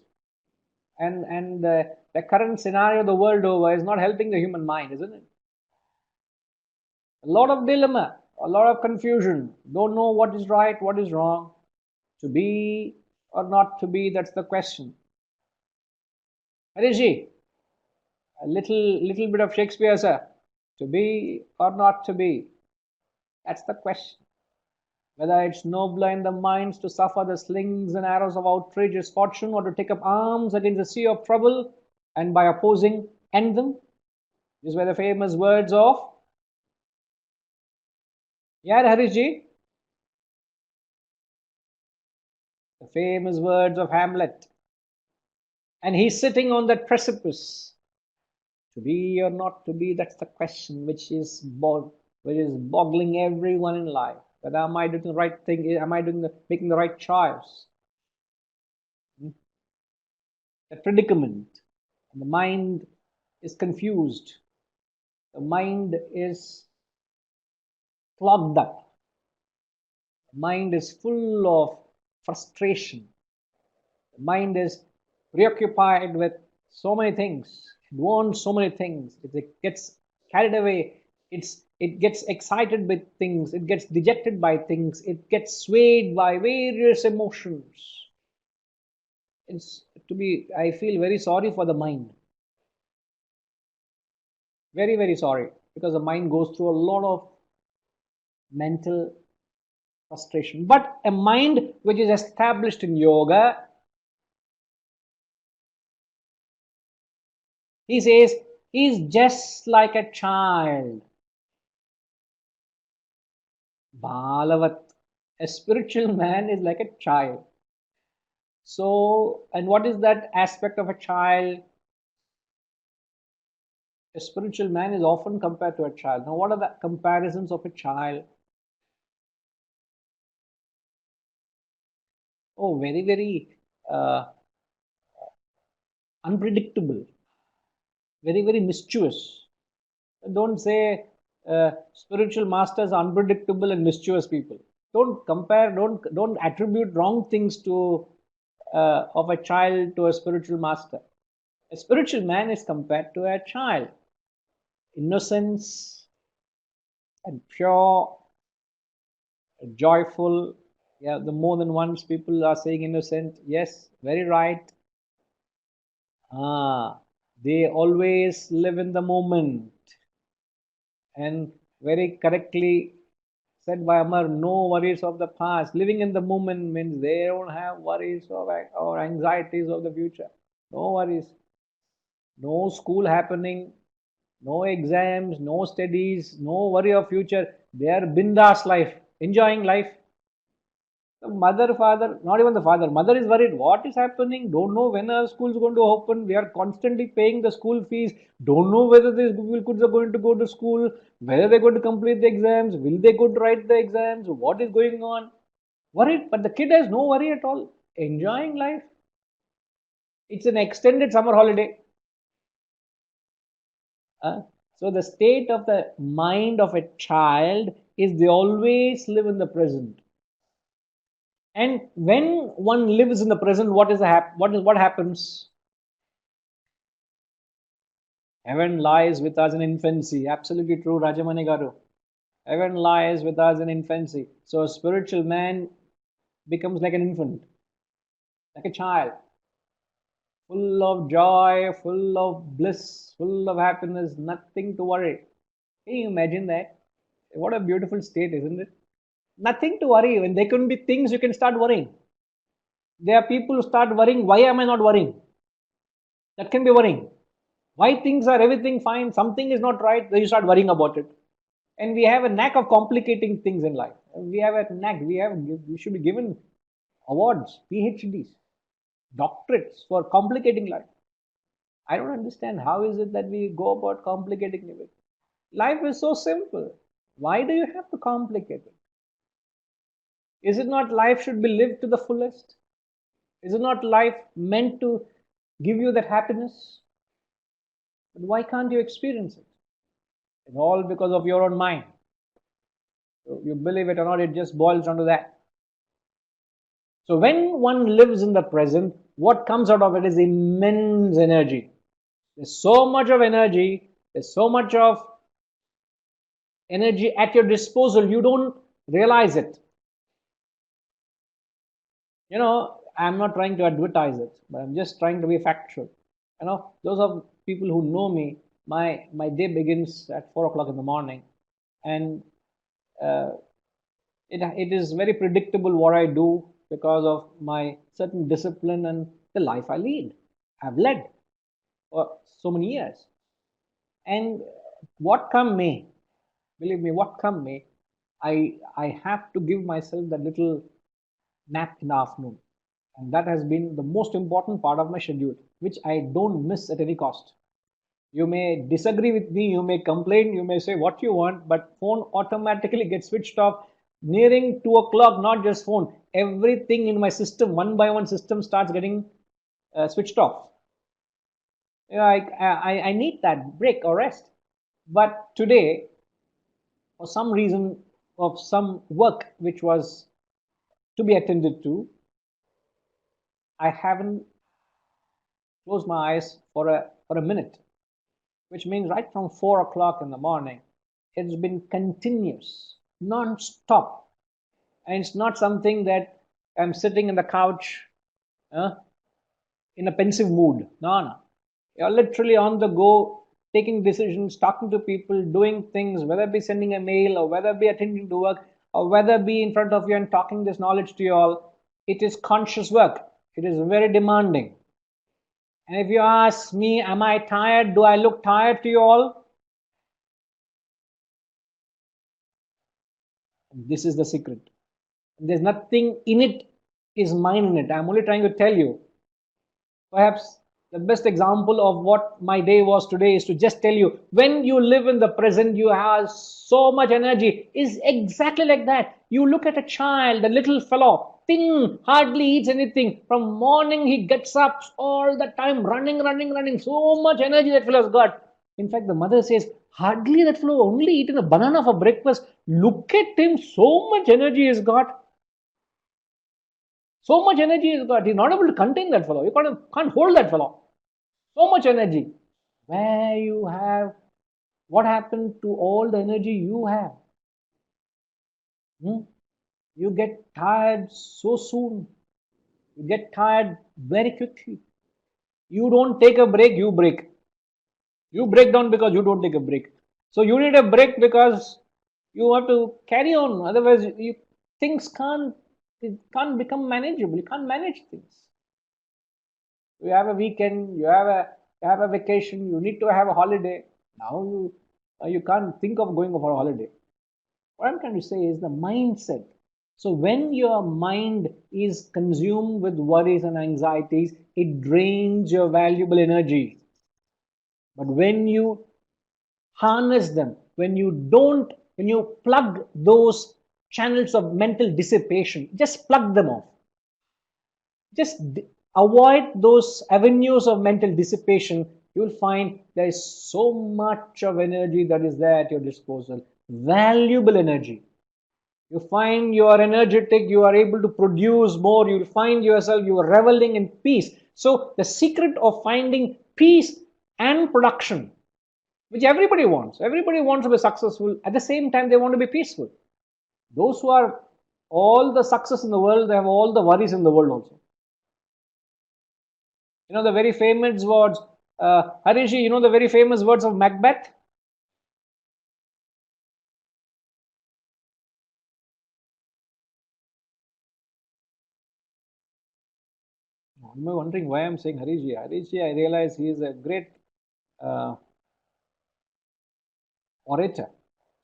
And the current scenario the world over is not helping the human mind, isn't it? A lot of dilemma, a lot of confusion. Don't know what is right, what is wrong. To be or not to be, that's the question. Harishi, a little bit of Shakespeare, sir. To be or not to be, that's the question. Whether it's nobler in the minds to suffer the slings and arrows of outrageous fortune or to take up arms against the sea of trouble and by opposing end them. These were the famous words of, yeah, Harishji, the famous words of Hamlet. And he's sitting on that precipice. To be or not to be, that's the question which is boggling everyone in life. Whether am I doing the right thing? Am I making the right choice? The predicament. And the mind is confused. The mind is clogged up. The mind is full of frustration. The mind is preoccupied with so many things. It wants so many things. It gets carried away. It gets excited with things. It gets dejected by things. It gets swayed by various emotions. I feel very sorry for the mind. Very, very sorry. Because the mind goes through a lot of mental frustration. But a mind which is established in yoga, he says, he's just like a child. Balavat. A spiritual man is like a child. So, and what is that aspect of a child? A spiritual man is often compared to a child. Now, what are the comparisons of a child? Oh, very, very uh, unpredictable, very, very mischievous. Don't say spiritual masters are unpredictable and mischievous people. Don't compare, don't attribute wrong things to of a child to a spiritual master. A spiritual man is compared to a child. Innocence and pure, joyful. Yeah, the more than once people are saying innocent. Yes, very right. They always live in the moment. And very correctly said by Amar, no worries of the past. Living in the moment means they don't have worries or anxieties of the future. No worries. No school happening, no exams, no studies, no worry of future. They are bindas life, enjoying life. The mother, father, not even the father, mother is worried. What is happening? Don't know when our school is going to open. We are constantly paying the school fees. Don't know whether these kids are going to go to school, whether they're going to complete the exams, will they go to write the exams, what is going on. Worried, but the kid has no worry at all. Enjoying life. It's an extended summer holiday. Uh, so the state of the mind of a child is they always live in the present. And when one lives in the present, what happens? Heaven lies with us in infancy. Absolutely true, Rajamani Garu. Heaven lies with us in infancy. So a spiritual man becomes like an infant, like a child, full of joy, full of bliss, full of happiness, nothing to worry. Can you imagine that? What a beautiful state, isn't it? Nothing to worry. When there can be things, you can start worrying. There are people who start worrying, why am I not worrying? That can be worrying. Why things are everything fine, something is not right, then you start worrying about it. And we have a knack of complicating things in life. We have a knack. We should be given awards, PhDs, doctorates for complicating life. I don't understand how is it that we go about complicating it. Life is so simple. Why do you have to complicate it? Is it not life should be lived to the fullest? Is it not life meant to give you that happiness? But why can't you experience it? It's all because of your own mind. So you believe it or not, it just boils down to that. So when one lives in the present, what comes out of it is immense energy. There's so much of energy, there's so much of energy at your disposal, you don't realize it. I'm not trying to advertise it, but I'm just trying to be factual. Those of people who know me, my day begins at 4 o'clock in the morning, and uh, it is very predictable what I do because of my certain discipline and the life I lead. I've led for so many years. And what come may, believe me, what come may, I have to give myself that little nap in the afternoon. And that has been the most important part of my schedule, which I don't miss at any cost. You may disagree with me, you may complain, you may say what you want, but phone automatically gets switched off nearing 2 o'clock. Not just phone, everything in my system, one by one system starts getting switched off. I need that break or rest. But today, for some reason of some work which was to be attended to, I haven't closed my eyes for a minute, which means right from 4 o'clock in the morning, it's been continuous, non-stop. And it's not something that I'm sitting in the couch uh, in a pensive mood. No, no. You're literally on the go, taking decisions, talking to people, doing things, whether it be sending a mail or whether it be attending to work or whether it be in front of you and talking this knowledge to you all. It is conscious work. It is very demanding. And if you ask me, am I tired? Do I look tired to you all? This is the secret. There's nothing in it is mine in it. I'm only trying to tell you. Perhaps the best example of what my day was today is to just tell you, when you live in the present, you have so much energy. Is exactly like that. You look at a child, a little fellow, thin, hardly eats anything. From morning he gets up all the time, running, running, running. So much energy that fellow's got. In fact, the mother says, hardly that fellow only eaten a banana for breakfast. Look at him, so much energy he's got. So much energy he's got. He's not able to contain that fellow. You can't hold that fellow. So much energy. Where you have, what happened to all the energy you have? Hmm? You get tired so soon. You get tired very quickly. You don't take a break, you break. You break down because you don't take a break. So you need a break because you have to carry on. Otherwise, things can't become manageable. You can't manage things. You have a weekend, you have a vacation, you need to have a holiday. Now you can't think of going for a holiday. What I'm trying to say is the mindset. So when your mind is consumed with worries and anxieties, it drains your valuable energy. But when you harness them, when you plug those channels of mental dissipation, just plug them off. Just avoid those avenues of mental dissipation. You'll find there is so much of energy that is there at your disposal, valuable energy. You find you are energetic, you are able to produce more, you'll find yourself, you are reveling in peace. So the secret of finding peace and production, which everybody wants to be successful, at the same time they want to be peaceful. Those who are all the success in the world, they have all the worries in the world also. You know the very famous words, Harishi, you know the very famous words of Macbeth? I'm wondering why I'm saying Harishi. Harishi, I realize he is a great uh, orator.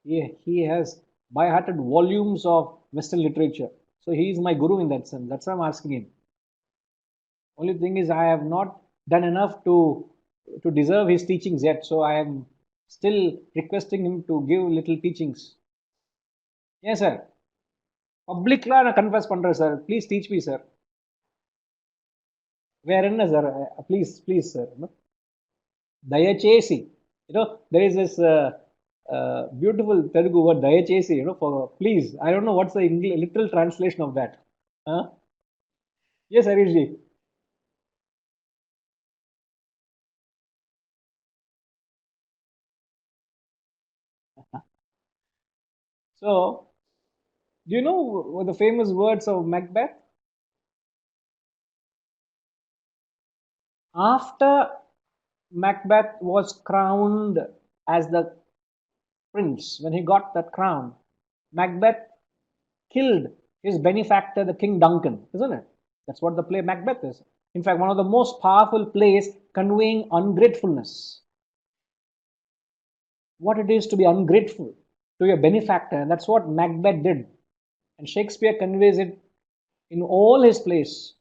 He has by hearted volumes of Western literature. So he is my guru in that sense. That's why I'm asking him. Only thing is, I have not done enough to deserve his teachings yet. So I am still requesting him to give little teachings. Yes, sir. Public la na confess pandra, sir. Please teach me, sir. Where in, sir? Please, sir. No? Dayachesi. There is this beautiful Telugu word, Dayachesi, for please. I don't know what's the literal translation of that. Huh? Yes, Harishji. So, do you know what the famous words of Macbeth? After Macbeth was crowned as the prince, when he got that crown, Macbeth killed his benefactor, the King Duncan, isn't it? That's what the play Macbeth is. In fact, one of the most powerful plays conveying ungratefulness. What it is to be ungrateful to your benefactor. And that's what Macbeth did. And Shakespeare conveys it in all his plays.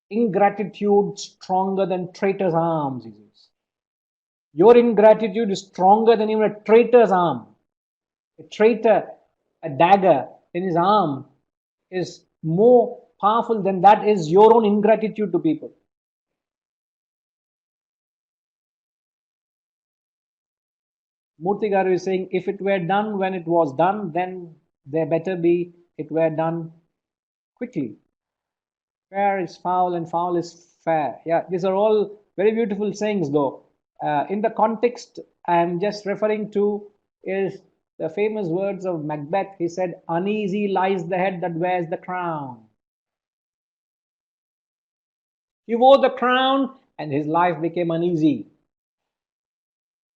Ingratitude stronger than traitor's arms, he says. Your ingratitude is stronger than even a traitor's arm. A traitor, a dagger in his arm is more powerful than that is your own ingratitude to people. Murthy Garu is saying, if it were done when it was done, then there better be it were done quickly. Fair is foul and foul is fair. Yeah, these are all very beautiful sayings, though. In the context I'm just referring to is the famous words of Macbeth. He said, uneasy lies the head that wears the crown. He wore the crown and his life became uneasy.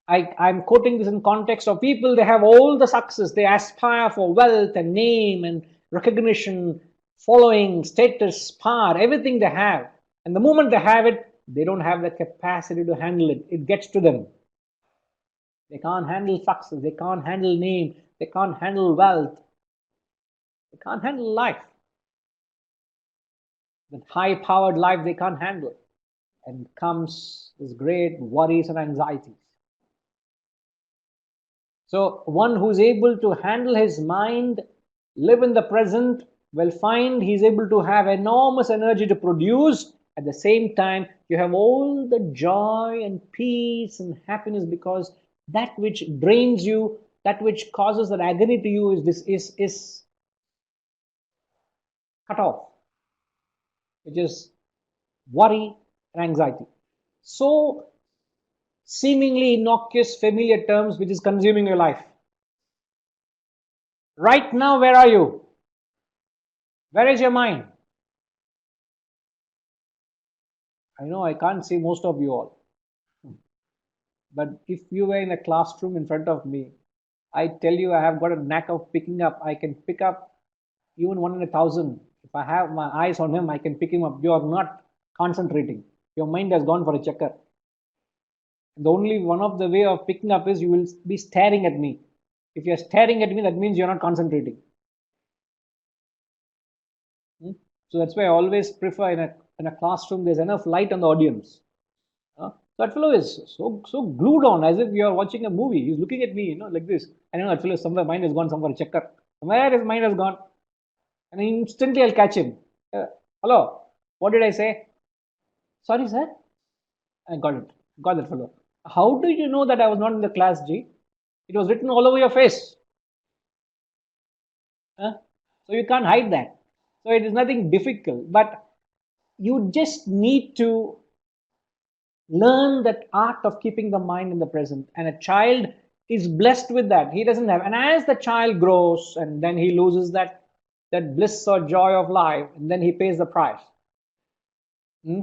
I'm quoting this in context of people, they have all the success, they aspire for wealth and name and recognition, following, status, power, everything they have. And the moment they have it, they don't have the capacity to handle it. It gets to them. They can't handle success, they can't handle name, they can't handle wealth, they can't handle life. That high powered life they can't handle. And comes this great worries and anxieties. So, one who's able to handle his mind, live in the present, will find he's able to have enormous energy to produce. At the same time, you have all the joy and peace and happiness because that which drains you, that which causes that agony to you is cut off, which is worry and anxiety. So seemingly innocuous, familiar terms which is consuming your life. Right now, where are you? Where is your mind? I know I can't see most of you all. But if you were in a classroom in front of me, I tell you, I have got a knack of picking up. I can pick up even 1 in 1,000. If I have my eyes on him, I can pick him up. You are not concentrating. Your mind has gone for a checker. And the only one of the way of picking up is you will be staring at me. If you're staring at me, that means you're not concentrating. So that's why I always prefer in a classroom there's enough light on the audience. That fellow is so glued on as if you are watching a movie. He's looking at me, like this. And that fellow somewhere mind has gone somewhere, checker. Somewhere his mind has gone. And instantly I'll catch him. Hello, what did I say? Sorry, sir. I got it. Got that fellow. How do you know that I was not in the class, G? It was written all over your face. Huh? So you can't hide that. So it is nothing difficult. But you just need to learn that art of keeping the mind in the present. And a child is blessed with that. He doesn't have. And as the child grows and then he loses that bliss or joy of life, and then he pays the price. Hmm?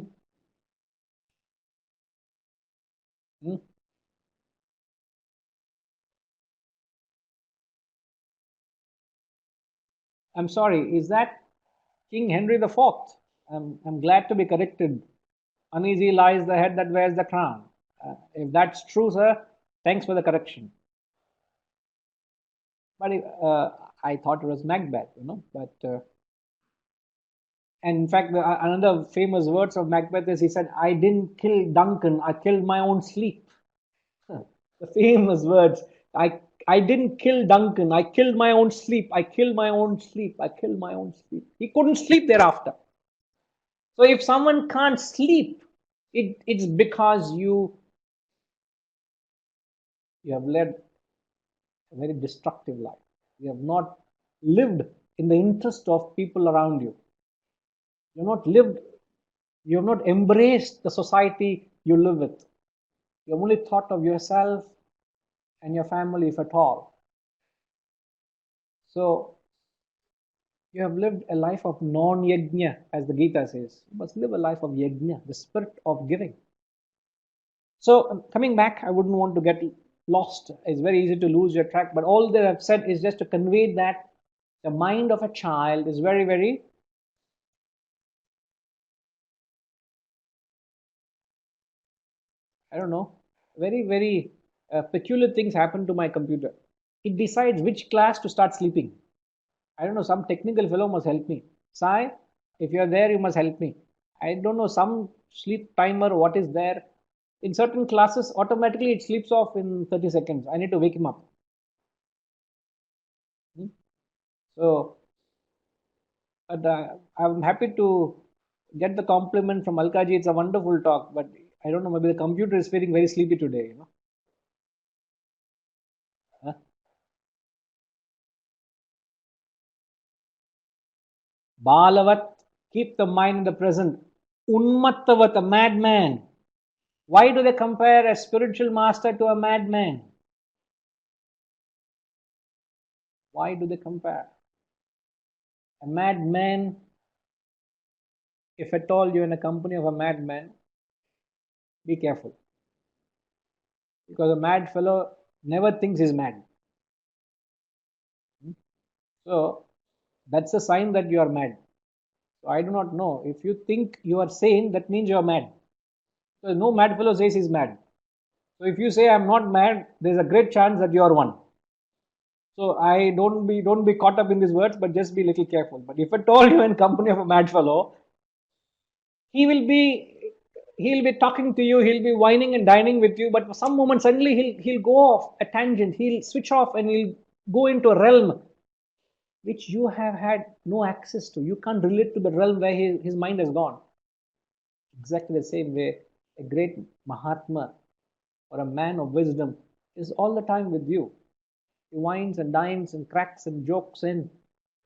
Hmm? I'm sorry, is that King Henry the Fourth? I'm glad to be corrected. Uneasy lies the head that wears the crown. If that's true, sir, thanks for the correction. But I thought it was Macbeth, But and in fact, another famous words of Macbeth is he said, "I didn't kill Duncan, I killed my own sleep." The famous words. I didn't kill Duncan, I killed my own sleep. I killed my own sleep. I killed my own sleep. He couldn't sleep thereafter. So if someone can't sleep, it's because you have led a very destructive life. You have not lived in the interest of people around you. You have not lived, you have not embraced the society you live with. You have only thought of yourself and your family, if at all. So you have lived a life of non-yajna, as the Gita says. You must live a life of yajna, the spirit of giving. So coming back, I wouldn't want to get lost. It's very easy to lose your track, but all that I've said is just to convey that the mind of a child is very, very I don't know, very, very peculiar things happen to my computer. It decides which class to start sleeping. I don't know, some technical fellow must help me. Sai, if you're there, you must help me. I don't know, some sleep timer, what is there. In certain classes, automatically it sleeps off in 30 seconds. I need to wake him up. Hmm? So, but I'm happy to get the compliment from Alkaji. It's a wonderful talk, but I don't know, maybe the computer is feeling very sleepy today. Huh? Balavat, keep the mind in the present. Unmattavat, a madman. Why do they compare a spiritual master to a madman? Why do they compare? A madman, if at all you're in a company of a madman, be careful. Because a mad fellow never thinks he's mad. So that's a sign that you are mad. So I do not know. If you think you are sane, that means you are mad. So no mad fellow says he's mad. So if you say I'm not mad, there's a great chance that you are one. So I don't be caught up in these words, but just be a little careful. But if at all you're in company of a mad fellow, he will be he'll be talking to you, he'll be whining and dining with you, but for some moment suddenly he'll go off a tangent, he'll switch off and he'll go into a realm which you have had no access to. You can't relate to the realm where his mind has gone. Exactly the same way a great Mahatma or a man of wisdom is all the time with you. He wines and dines and cracks and jokes and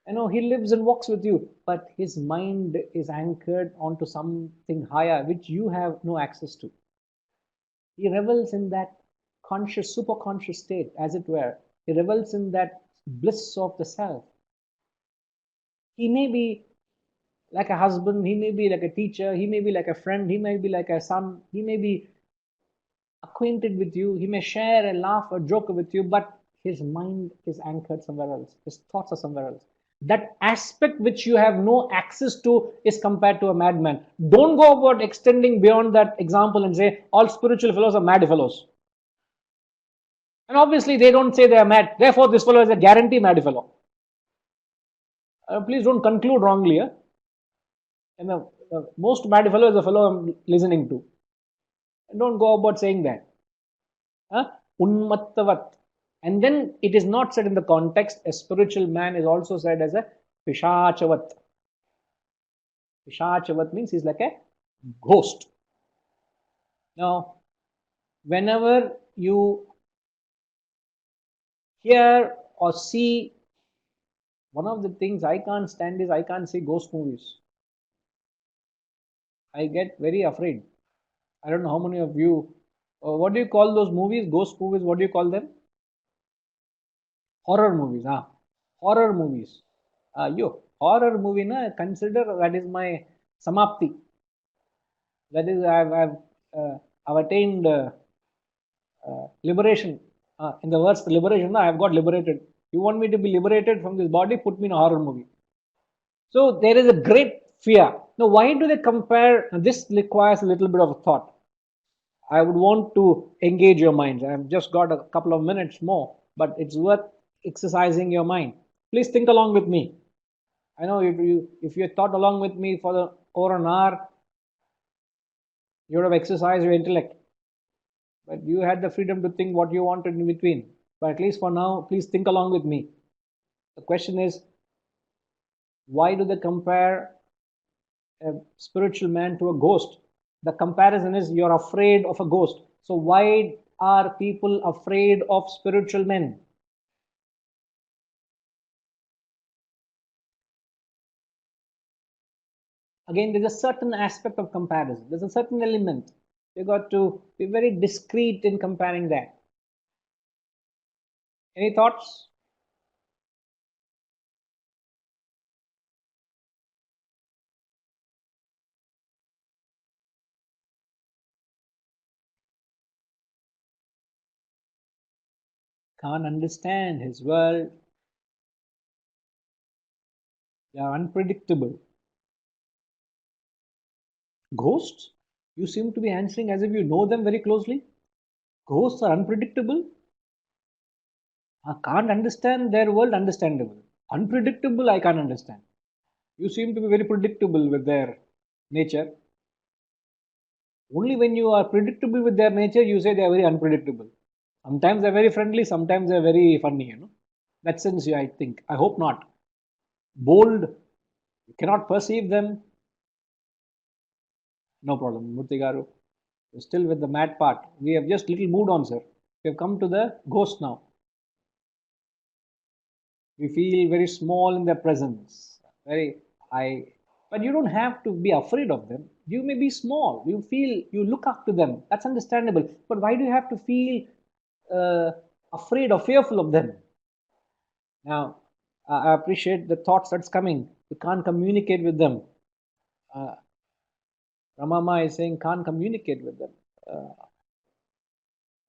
he lives and walks with you, but his mind is anchored onto something higher which you have no access to. He revels in that conscious, superconscious state, as it were. He revels in that bliss of the self. He may be like a husband, he may be like a teacher, he may be like a friend, he may be like a son, he may be acquainted with you, he may share a laugh or joke with you, but his mind is anchored somewhere else. His thoughts are somewhere else. That aspect which you have no access to is compared to a madman. Don't go about extending beyond that example and say all spiritual fellows are mad fellows. And obviously they don't say they are mad. Therefore, this fellow is a guarantee mad fellow. Please don't conclude wrongly. And the most bad fellow is the fellow I'm listening to. And don't go about saying that. Huh? Unmattavat. And then it is not said in the context, a spiritual man is also said as a pishachavat. Pishachavat means he's like a ghost. Now, whenever you hear or see, one of the things I can't stand is I can't see ghost movies. I get very afraid. I don't know how many of you, what do you call those movies? Ghost movies, what do you call them? Horror movies. Horror movies. Horror movie, na, consider that is my samapti. That is, I've attained liberation. In the words liberation, I have got liberated. You want me to be liberated from this body? Put me in a horror movie. So there is a great fear. Now, why do they compare? This requires a little bit of thought. I would want to engage your minds. I've just got a couple of minutes more, but it's worth exercising your mind. Please think along with me. I know if you thought along with me for over an hour, you would have exercised your intellect. But you had the freedom to think what you wanted in between. But at least for now, please think along with me. The question is, why do they compare a spiritual man to a ghost? The comparison is you're afraid of a ghost. So why are people afraid of spiritual men? Again, there's a certain aspect of comparison. There's a certain element. You got to be very discreet in comparing that. Any thoughts? Can't understand his world. They are unpredictable. Ghosts? You seem to be answering as if you know them very closely. Ghosts are unpredictable. I can't understand their world, understandable. Unpredictable, I can't understand. You seem to be very predictable with their nature. Only when you are predictable with their nature, you say they are very unpredictable. Sometimes they're very friendly, sometimes they're very funny. That sense, I think. I hope not. Bold, you cannot perceive them. No problem. Murthy Garu, you're still with the mad part. We have just little moved on, sir. We have come to the ghost now. We feel very small in their presence. Very I but you don't have to be afraid of them. You may be small. You feel you look up to them. That's understandable. But why do you have to feel afraid or fearful of them? Now, I appreciate the thoughts that's coming. You can't communicate with them. Uh, Ramama is saying can't communicate with them. Uh,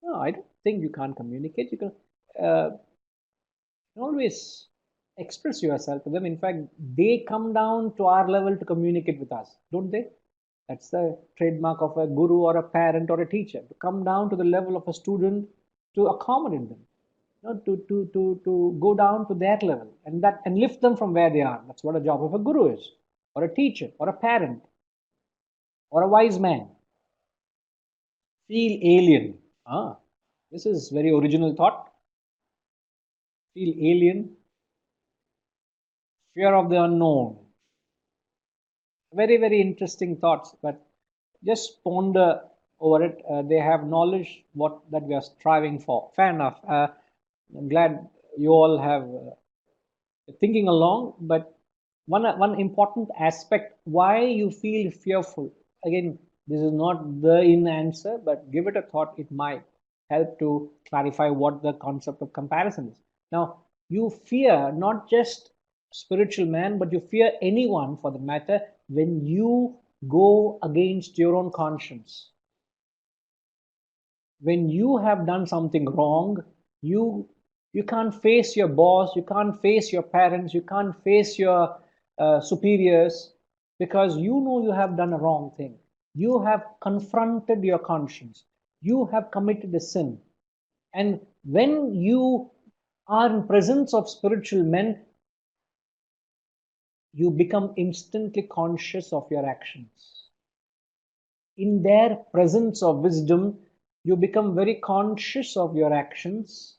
no, I don't think you can't communicate. You can always express yourself to them. In fact, they come down to our level to communicate with us, don't they? That's the trademark of a guru or a parent or a teacher, to come down to the level of a student to accommodate them, to go down to their level and lift them from where they are. That's what a job of a guru is, or a teacher, or a parent, or a wise man. Feel alien. This is very original thought. Feel alien. Fear of the unknown. Very, very interesting thoughts, but just ponder over it. They have knowledge what that we are striving for. Fair enough. I'm glad you all have thinking along, but one important aspect why you feel fearful. Again, this is not the in answer, but give it a thought. It might help to clarify what the concept of comparison is. Now, you fear not just spiritual man, but you fear anyone for the matter when you go against your own conscience. When you have done something wrong, you you can't face your boss, you can't face your parents, you can't face your superiors, because you know you have done a wrong thing. You have confronted your conscience, you have committed a sin. And when you are in presence of spiritual men, you become instantly conscious of your actions. In their presence of wisdom, you become very conscious of your actions.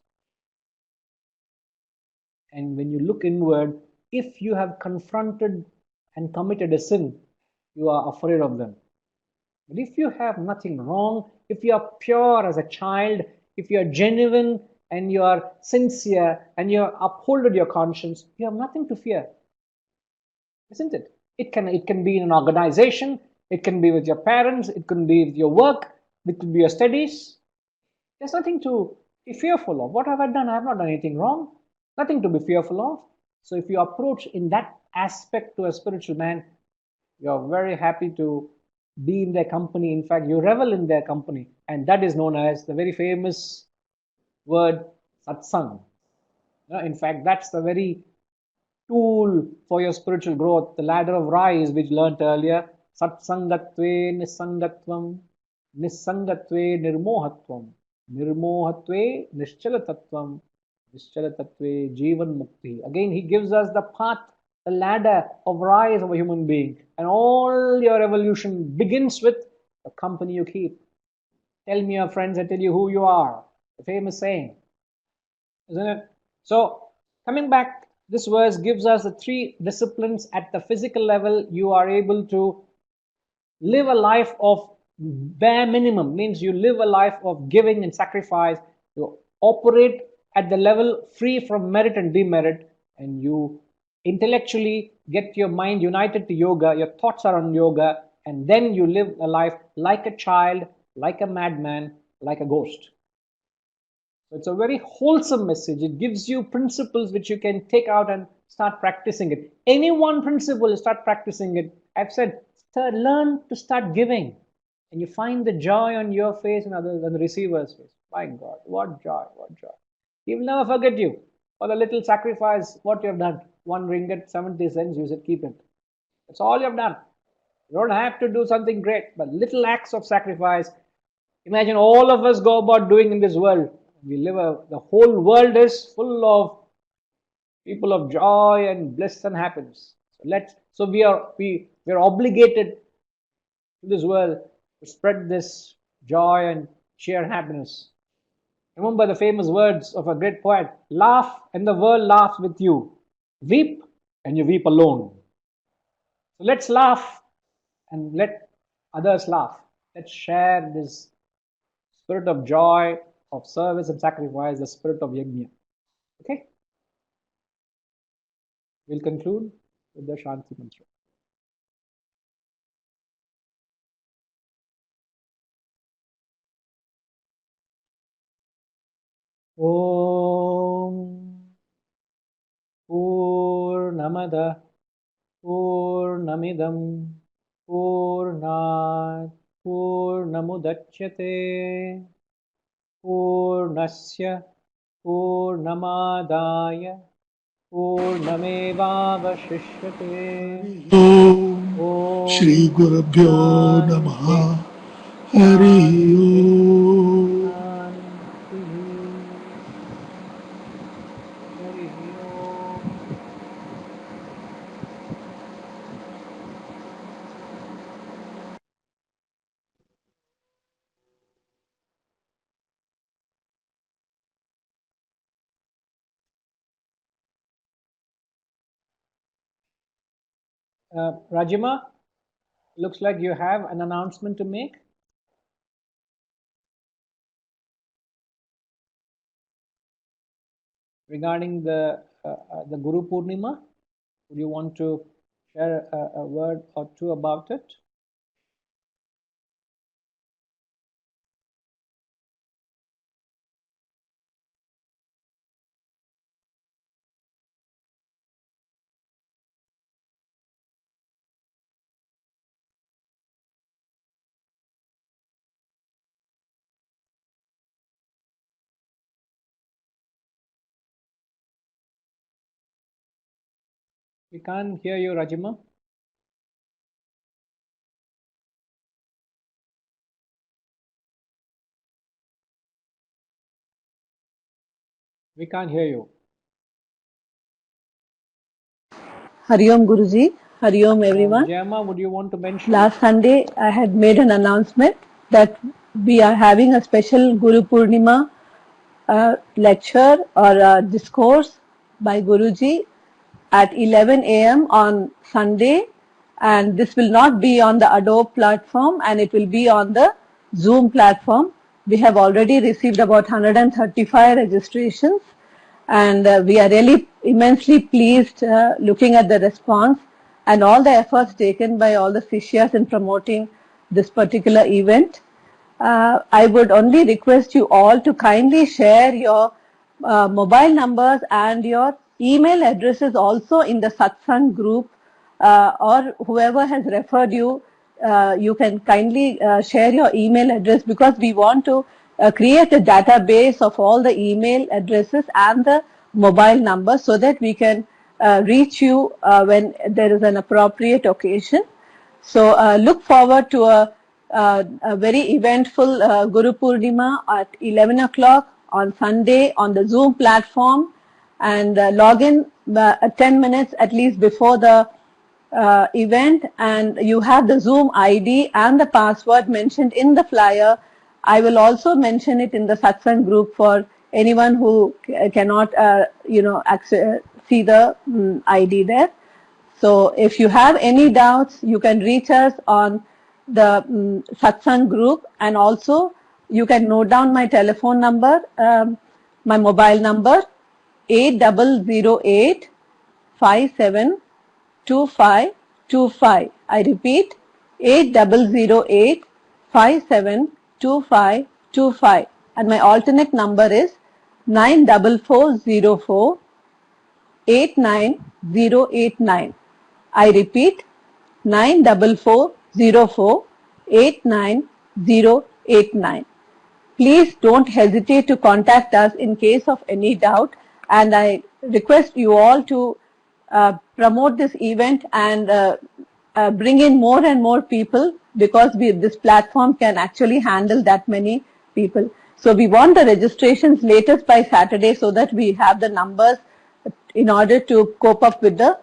And when you look inward, if you have confronted and committed a sin, you are afraid of them. But if you have nothing wrong, if you are pure as a child, if you are genuine and you are sincere and you are upholded your conscience, you have nothing to fear, isn't it? It can be in an organization, it can be with your parents, it can be with your work, it could be your studies. There's nothing to be fearful of. What have I done? I have not done anything wrong. Nothing to be fearful of. So if you approach in that aspect to a spiritual man, you're very happy to be in their company. In fact, you revel in their company. And that is known as the very famous word satsang. In fact, that's the very tool for your spiritual growth, the ladder of rise, which learnt earlier. Satsangatve nisangatvam, nisangatve nirmohatvam, nirmohatve nischalatatvam, nischalatatve jivan mukti. Again, he gives us the path, the ladder of rise of a human being. And all your evolution begins with the company you keep. Tell me your friends, I tell you who you are. The famous saying, isn't it? So, coming back, this verse gives us the three disciplines at the physical level. You are able to live a life of bare minimum, means you live a life of giving and sacrifice. You operate at the level free from merit and demerit, and you intellectually get your mind united to yoga. Your thoughts are on yoga, and then you live a life like a child, like a madman, like a ghost. So it's a very wholesome message. It gives you principles which you can take out and start practicing it. Any one principle, you start practicing it. I've said, learn to start giving. And you find the joy on your face and others and the receiver's face. My God, what joy, what joy. He will never forget you for the little sacrifice, what you have done. 1 ringgit, 70 cents, you said, keep it. That's all you have done. You don't have to do something great, but little acts of sacrifice. Imagine all of us go about doing in this world. The whole world is full of people of joy and bliss and happiness. So we are obligated to this world to spread this joy and share happiness. Remember the famous words of a great poet: laugh and the world laughs with you. Weep and you weep alone. So let's laugh and let others laugh. Let's share this spirit of joy, of service and sacrifice, the spirit of yajna. Okay? We'll conclude with the Shanti Mantra. Om Purnamada Purnamidam Purnat Purnamudachyate Purnasya Purnamadaya Purnamevavashishyate. Om Shri Om Gurubhyo Shanti Namaha Hari Shanti Om. Shanti Hari Om. Rajima, looks like you have an announcement to make regarding the Guru Purnima. Would you want to share a word or two about it? We can't hear you, Rajima. We can't hear you. Hari Om Guruji, Hari Om everyone. Jayama, would you want to mention? Last Sunday, I had made an announcement that we are having a special Guru Purnima lecture or discourse by Guruji at 11 a.m. on Sunday, and this will not be on the Adobe platform, and it will be on the Zoom platform. We have already received about 135 registrations, and we are really immensely pleased looking at the response and all the efforts taken by all the Sishyas in promoting this particular event. I would only request you all to kindly share your mobile numbers and your email addresses also in the satsang group, or whoever has referred you. You can kindly share your email address, because we want to create a database of all the email addresses and the mobile numbers, so that we can reach you when there is an appropriate occasion. So look forward to a very eventful Guru Purnima at 11 o'clock on Sunday on the Zoom platform, and log in 10 minutes at least before the event, and you have the Zoom ID and the password mentioned in the flyer. I will also mention it in the satsang group for anyone who cannot see the ID there. So if you have any doubts, you can reach us on the satsang group, and also you can note down my telephone number, my mobile number 8008 572525. I repeat, 8008 572525. And my alternate number is 94404 89089. I repeat, 94404 89089. Please don't hesitate to contact us in case of any doubt, and I request you all to promote this event and bring in more and more people, because this platform can actually handle that many people. So we want the registrations latest by Saturday, so that we have the numbers in order to cope up with the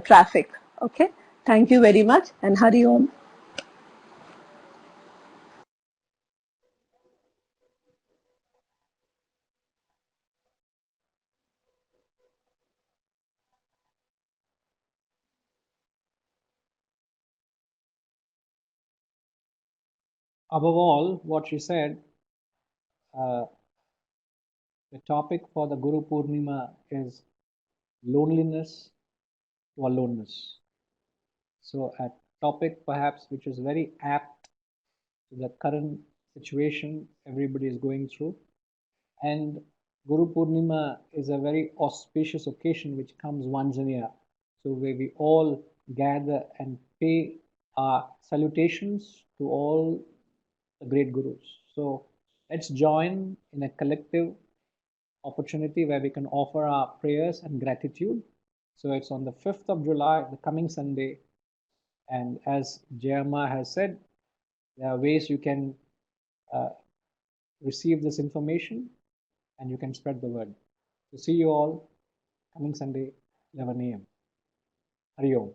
traffic. Okay. Thank you very much, and Hari Om. Above all, what she said, uh, the topic for the Guru Purnima is loneliness to aloneness. So a topic perhaps which is very apt to the current situation everybody is going through. And Guru Purnima is a very auspicious occasion which comes once in a year. So where we all gather and pay our salutations to all the great gurus. So let's join in a collective opportunity where we can offer our prayers and gratitude. So it's on the 5th of July, the coming Sunday. And as Jayama has said, there are ways you can uh, receive this information and you can spread the word. So see you all coming Sunday, 11 a.m. Hari Om.